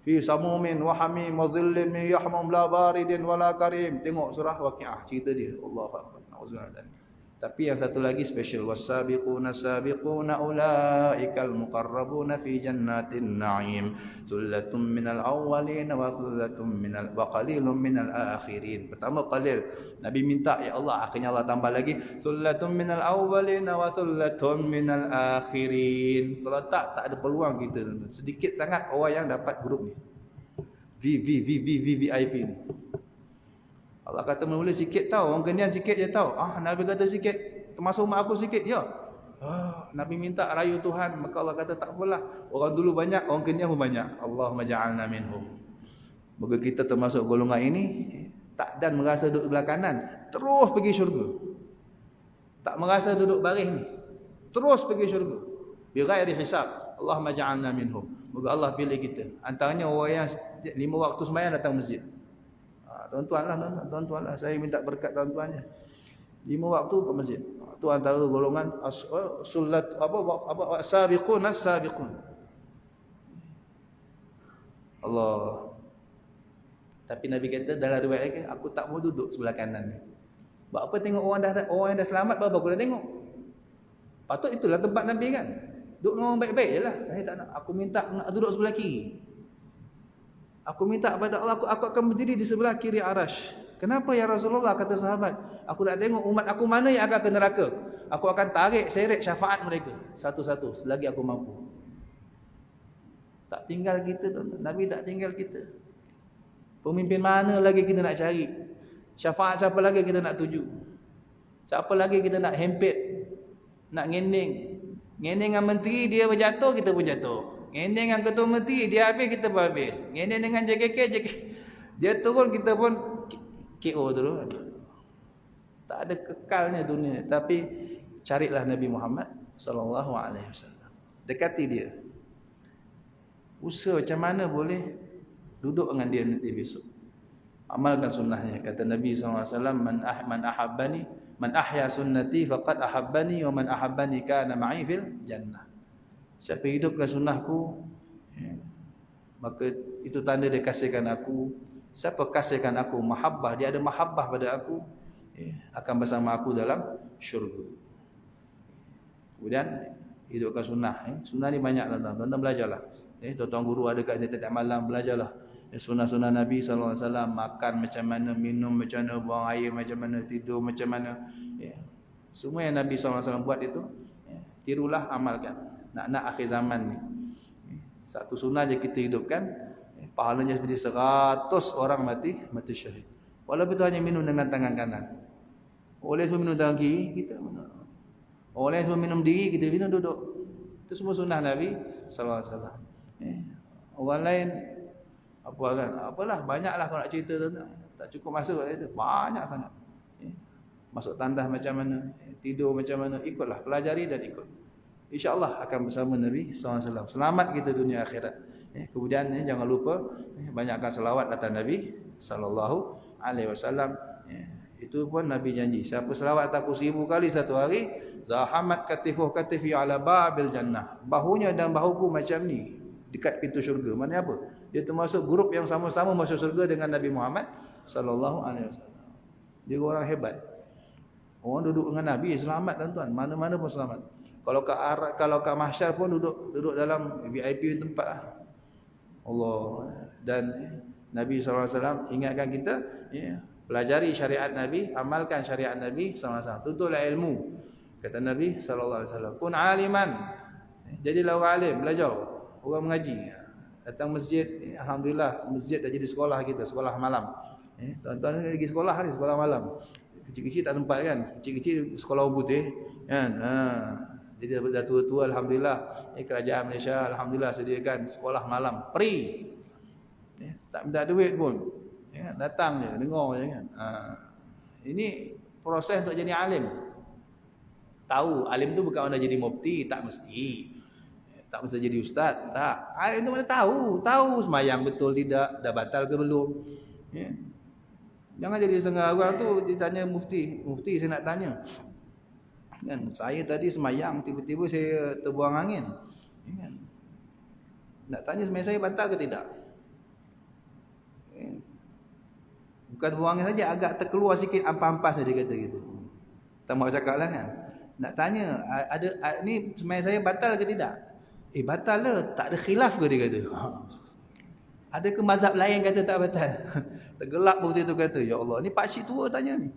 Fi samumin wa hamim wa dhillin min yahmum la baridin wala karim. Tengok surah Waqiah, cerita dia. Allahu akbar. Na'udzubillah min zalik. Tapi yang satu lagi special, was-sabiquna as-sabiquna ulaikal muqarrabuna fi jannatin na'im sullatun minal awwalin wa sullatun minal wa qalilun minal akhirin. Pertama qalil, Nabi minta ya Allah, akhirnya Allah tambah lagi sullatun minal awwalin wa sullatun minal akhirin. Kalau tak ada peluang kita. Sedikit sangat orang yang dapat grup ni. VIP ni. Allah kata mula sikit tahu, orang kenian sikit je tahu. Nabi kata sikit, termasuk mak aku sikit, ya. Nabi minta rayu Tuhan, maka Allah kata tak apalah. Orang dulu banyak, orang kenian pun banyak. Allahumma ja'alna minhum. Moga kita termasuk golongan ini, tak dan merasa duduk sebelah kanan, terus pergi syurga. Tak merasa duduk baris ni, terus pergi syurga. Bi ghairi hisab. Allahumma ja'alna minhum. Moga Allah pilih kita. Antaranya orang yang 5 waktu sembahyang datang masjid. Tuan-tuan lah, saya minta berkat tuan-tuannya. 5 waktu ke masjid. Itu antara golongan sulat sabiqun as-sabiqun. Allah. Tapi Nabi kata dalam riwayat lagi, aku tak mau duduk sebelah kanan ni. Sebab apa tengok orang yang dah selamat, apa aku dah tengok. Patut itulah tempat Nabi kan. Duduk dengan orang baik-baik je lah. Saya tak nak. Aku minta nak duduk sebelah kiri. Aku minta kepada Allah, aku akan berdiri di sebelah kiri arash. Kenapa ya Rasulullah, kata sahabat? Aku nak tengok umat aku mana yang akan ke neraka. Aku akan tarik seret syafaat mereka satu-satu selagi aku mampu. Tak tinggal kita, tuan-tuan. Nabi tak tinggal kita. Pemimpin mana lagi kita nak cari? Syafaat siapa lagi kita nak tuju? Siapa lagi kita nak hempit? Nak ngending? Ngending dengan menteri, dia berjatuh, kita pun jatuh. Ngending dengan ketua menteri, dia habis, kita pun habis. Ngending dengan JKK, dia turun, kita pun KO turun. Tak ada kekalnya dunia. Tapi carilah Nabi Muhammad SAW. Dekati dia. Usaha macam mana boleh duduk dengan dia nanti besok. Amalkan sunnahnya. Kata Nabi SAW, man ahabbani, man ahya sunnati faqad ahabbani, wa man ahabbani kana ma'i fil jannah. Siapa hidupkan sunnahku, maka itu tanda dia kasihkan aku. Siapa kasihkan aku mahabbah, dia ada mahabbah pada aku, akan bersama aku dalam syurga. Kemudian hidupkan sunnah. Sunnah ni banyak tuan-tuan. Tuan-tuan belajarlah. Tuan-tuan guru ada kat setiap malam, belajarlah. Sunnah-sunnah Nabi SAW. Makan macam mana, minum macam mana, buang air macam mana, tidur macam mana. Semua yang Nabi SAW buat itu, tirulah, amalkan. Nak akhir zaman ni. Satu sunnah je kita hidupkan, pahalanya seperti 100 orang mati syahid. Walaupun itu hanya minum dengan tangan kanan. Oleh semua minum tangan kiri, kita minum. Oleh semua minum diri, kita minum duduk. Itu semua sunnah Nabi SAW. Orang lain, apalah, banyaklah kalau nak cerita tu. Tak cukup masa kat situ. Banyak sangat. Masuk tandas macam mana, tidur macam mana, ikutlah, pelajari dan ikut. InsyaAllah akan bersama Nabi SAW. Selamat kita dunia akhirat. Kemudian jangan lupa banyakkan selawat atas Nabi SAW. Itu pun Nabi janji. Siapa selawat atas aku 1000 kali satu hari, zahamat katifuh katifi ala babil jannah. Bahunya dan bahuku macam ni dekat pintu syurga. Mana apa? Dia termasuk grup yang sama-sama masuk syurga dengan Nabi Muhammad SAW. Dia orang hebat. Orang duduk dengan Nabi selamat tuan-tuan. Mana-mana pun selamat. Kalau kat mahsyar pun duduk dalam VIP tempat Allah. Dan Nabi SAW ingatkan kita, pelajari syariat Nabi, amalkan syariat Nabi SAW. Tuntutlah ilmu. Kata Nabi SAW, kun aliman. Jadilah orang alim, belajar. Orang mengaji. Datang masjid, alhamdulillah masjid dah jadi sekolah kita, sekolah malam. Tuan-tuan pergi sekolah ni, sekolah malam. Kecil-kecil tak sempat kan. Kecil-kecil sekolah orang putih kan. Jadi dah tua-tua, alhamdulillah, kerajaan Malaysia alhamdulillah sediakan sekolah malam free. Tak minta duit pun. Datang je, dengar je kan. Ini proses untuk jadi alim. Tahu alim tu bukan mana jadi mufti, tak mesti. Tak mesti jadi ustaz, tak. Alim tu mana tahu sembahyang betul tidak, dah batal ke belum. Jangan jadi setengah orang tu ditanya mufti saya nak tanya. Kan, saya tadi semayang, tiba-tiba saya terbuang angin. Kan? Nak tanya semayang saya batal ke tidak? Bukan buang angin saja, agak terkeluar sikit ampas-ampas dia kata gitu. Tak mau cakap lah kan. Nak tanya, ni sembahyang saya batal ke tidak? Batal lah. Tak ada khilaf ke dia kata. Ada ke mazhab lain kata tak batal? Tergelak pun tu kata, ya Allah, ni pakcik tua tanya ni.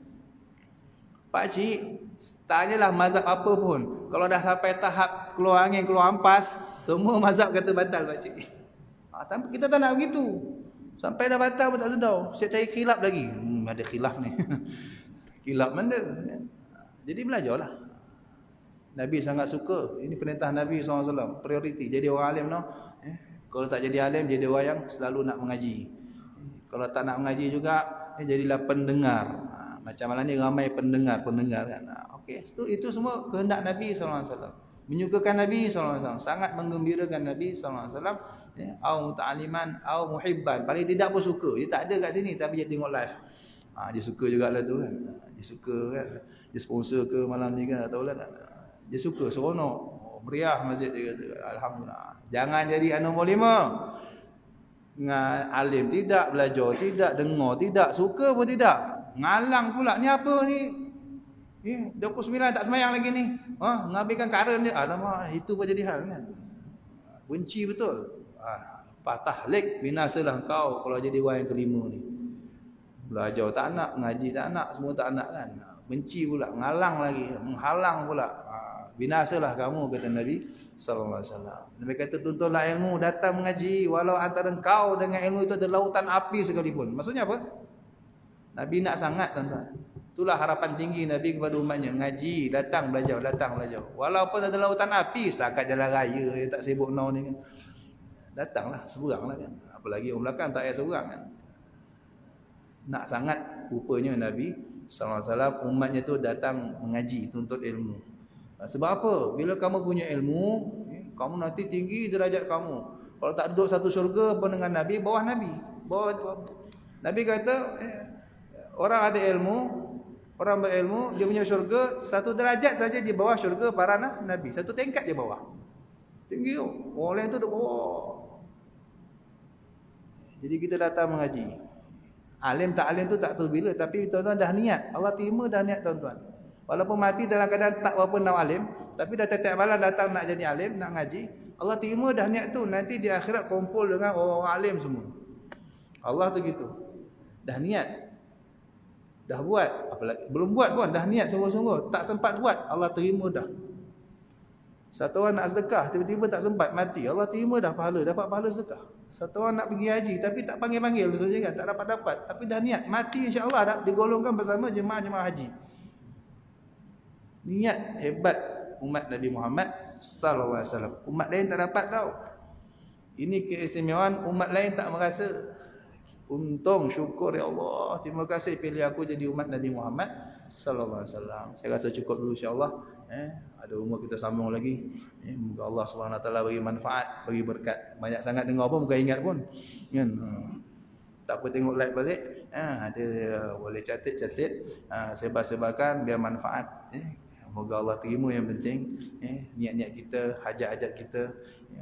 Pakcik, tanyalah mazhab apa pun. Kalau dah sampai tahap keluar angin, keluar ampas, semua mazhab kata batal pakcik. Tapi kita tak nak begitu. Sampai dah batal pun tak sedar. Siap cari khilaf lagi. Ada khilaf ni. Khilaf mana? Jadi belajarlah. Nabi sangat suka. Ini perintah Nabi SAW. Prioriti. Jadi orang alim no. Kalau tak jadi alim, jadi orang yang selalu nak mengaji. Kalau tak nak mengaji juga, jadilah pendengar. Macam malam ni ramai pendengar kan. Okey, itu semua kehendak Nabi SAW. Menyukakan Nabi SAW. Sangat menggembirakan Nabi SAW. Au muta'aliman, au muhibban. Paling tidak pun suka. Dia tak ada kat sini, tapi dia tengok live. Dia suka jugalah tu kan. Dia suka kan. Dia sponsor ke malam ni kan, tak tahulah kan. Dia suka, seronok. Meriah masjid dia kata. Alhamdulillah. Jangan jadi nombor 5. Alim tidak, belajar tidak, dengar tidak, suka pun tidak. Ngalang pula. Ni apa ni? 29 tak semayang lagi ni. Ngabaikan karen dia. Alamak, itu pun jadi hal kan. Benci betul. Patah leg, binasalah kau kalau jadi orang yang kelima ni. Belajar tak nak, ngaji tak nak, semua tak nak kan. Benci pula, ngalang lagi, menghalang pula. Binasalah kamu, kata Nabi sallallahu alaihi wasallam. Nabi kata tuntunlah ilmu, datang mengaji walau antara kau dengan ilmu itu ada lautan api sekalipun. Maksudnya apa? Nabi nak sangat tuan-tuan. Itulah harapan tinggi Nabi kepada umatnya, ngaji, datang belajar. Walaupun ada lautan api setakat jalan raya yang tak sibuk now ni kan. Datanglah, seberanglah kan. Apalagi orang belakang tak payah seberang kan. Nak sangat rupanya Nabi sallallahu alaihi wasallam umatnya tu datang mengaji, tuntut ilmu. Sebab apa? Bila kamu punya ilmu, kamu nanti tinggi derajat kamu. Kalau tak duduk satu syurga pun dengan Nabi, bawah Nabi. Nabi kata, orang ada ilmu, orang berilmu, dia punya syurga satu derajat saja di bawah syurga para Nabi. Satu tingkat je bawah. Tinggi tu. Orang lain tu duduk bawah. Jadi kita datang mengaji. Alim tak alim tu tak tahu bila, tapi tuan-tuan dah niat. Allah terima dah niat tuan-tuan. Walaupun mati dalam keadaan tak berapa nak alim, tapi dah tiap malam datang nak jadi alim, nak ngaji, Allah terima dah niat tu. Nanti di akhirat kumpul dengan orang-orang alim semua. Allah tu gitu. Dah niat. Dah buat, apalagi belum buat pun dah niat sungguh-sungguh, tak sempat buat, Allah terima dah. Satu orang nak sedekah, tiba-tiba tak sempat, mati, Allah terima dah pahala, dapat pahala sedekah. Satu orang nak pergi haji tapi tak panggil-panggil, tak dapat-dapat, tapi dah niat, mati insya-Allah dah digolongkan bersama jemaah-jemaah haji. Niat hebat umat Nabi Muhammad sallallahu alaihi wasallam. Umat lain tak dapat tahu. Ini keistimewaan, umat lain tak merasa. Untung, syukur ya Allah, terima kasih pilih aku jadi umat Nabi Muhammad sallallahu alaihi wasallam. Saya rasa cukup dulu insya-Allah. Ada umur kita sambung lagi. Moga Allah Subhanahu wa taala bagi manfaat, bagi berkat. Banyak sangat dengar pun bukan ingat pun. Kan? Tak apa tengok like balik. Ada boleh catat-catat, sebar-sebarkan biar manfaat. Moga Allah terima yang penting. Niat-niat kita, hajat-hajat kita.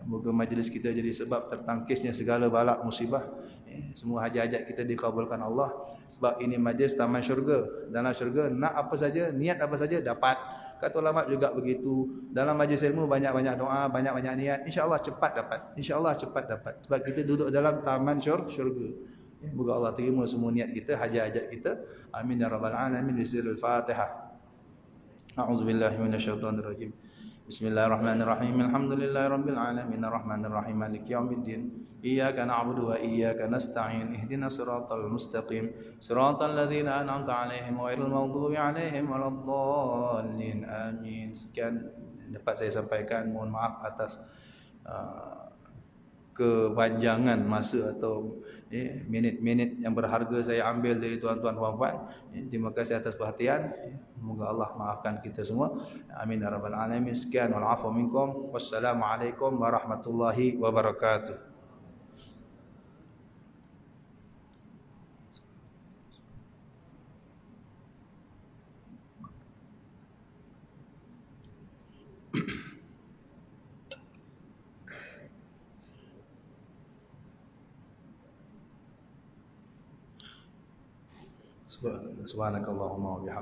Moga majlis kita jadi sebab tertangkisnya segala balak musibah. Semua hajat-hajat kita dikabulkan Allah. Sebab ini majlis taman syurga. Dalam syurga nak apa saja, niat apa saja dapat. Kata ulama juga begitu. Dalam majlis ilmu banyak-banyak doa, banyak-banyak niat, insya-Allah cepat dapat. Insya-Allah cepat dapat. Sebab kita duduk dalam taman syurga. Moga Allah terima semua niat kita, hajat-hajat kita. Amin ya rabbal alamin. Bismillahirrahmanirrahim. A'udzubillahi minasyaitonirrajim. Bismillahirrahmanirrahim. Alhamdulillahirabbil alamin arrahmanir rahim maliki yaumiddin. Iyyaka na'budu wa iyyaka nasta'in. Ihdinas siratal mustaqim. Siratal ladzina an'amta 'alaihim ghairil maghdubi 'alaihim waladdallin. Amin. Sekian dapat saya sampaikan. Mohon maaf atas kepanjangan masa atau minit-minit yang berharga saya ambil dari tuan-tuan puan-puan. Terima kasih atas perhatian. Semoga Allah maafkan kita semua. Amin ya rabbal alamin. Sekian wal afu minkum. Wassalamualaikum warahmatullahi wabarakatuh. Subhanakallahumma wa bihamdika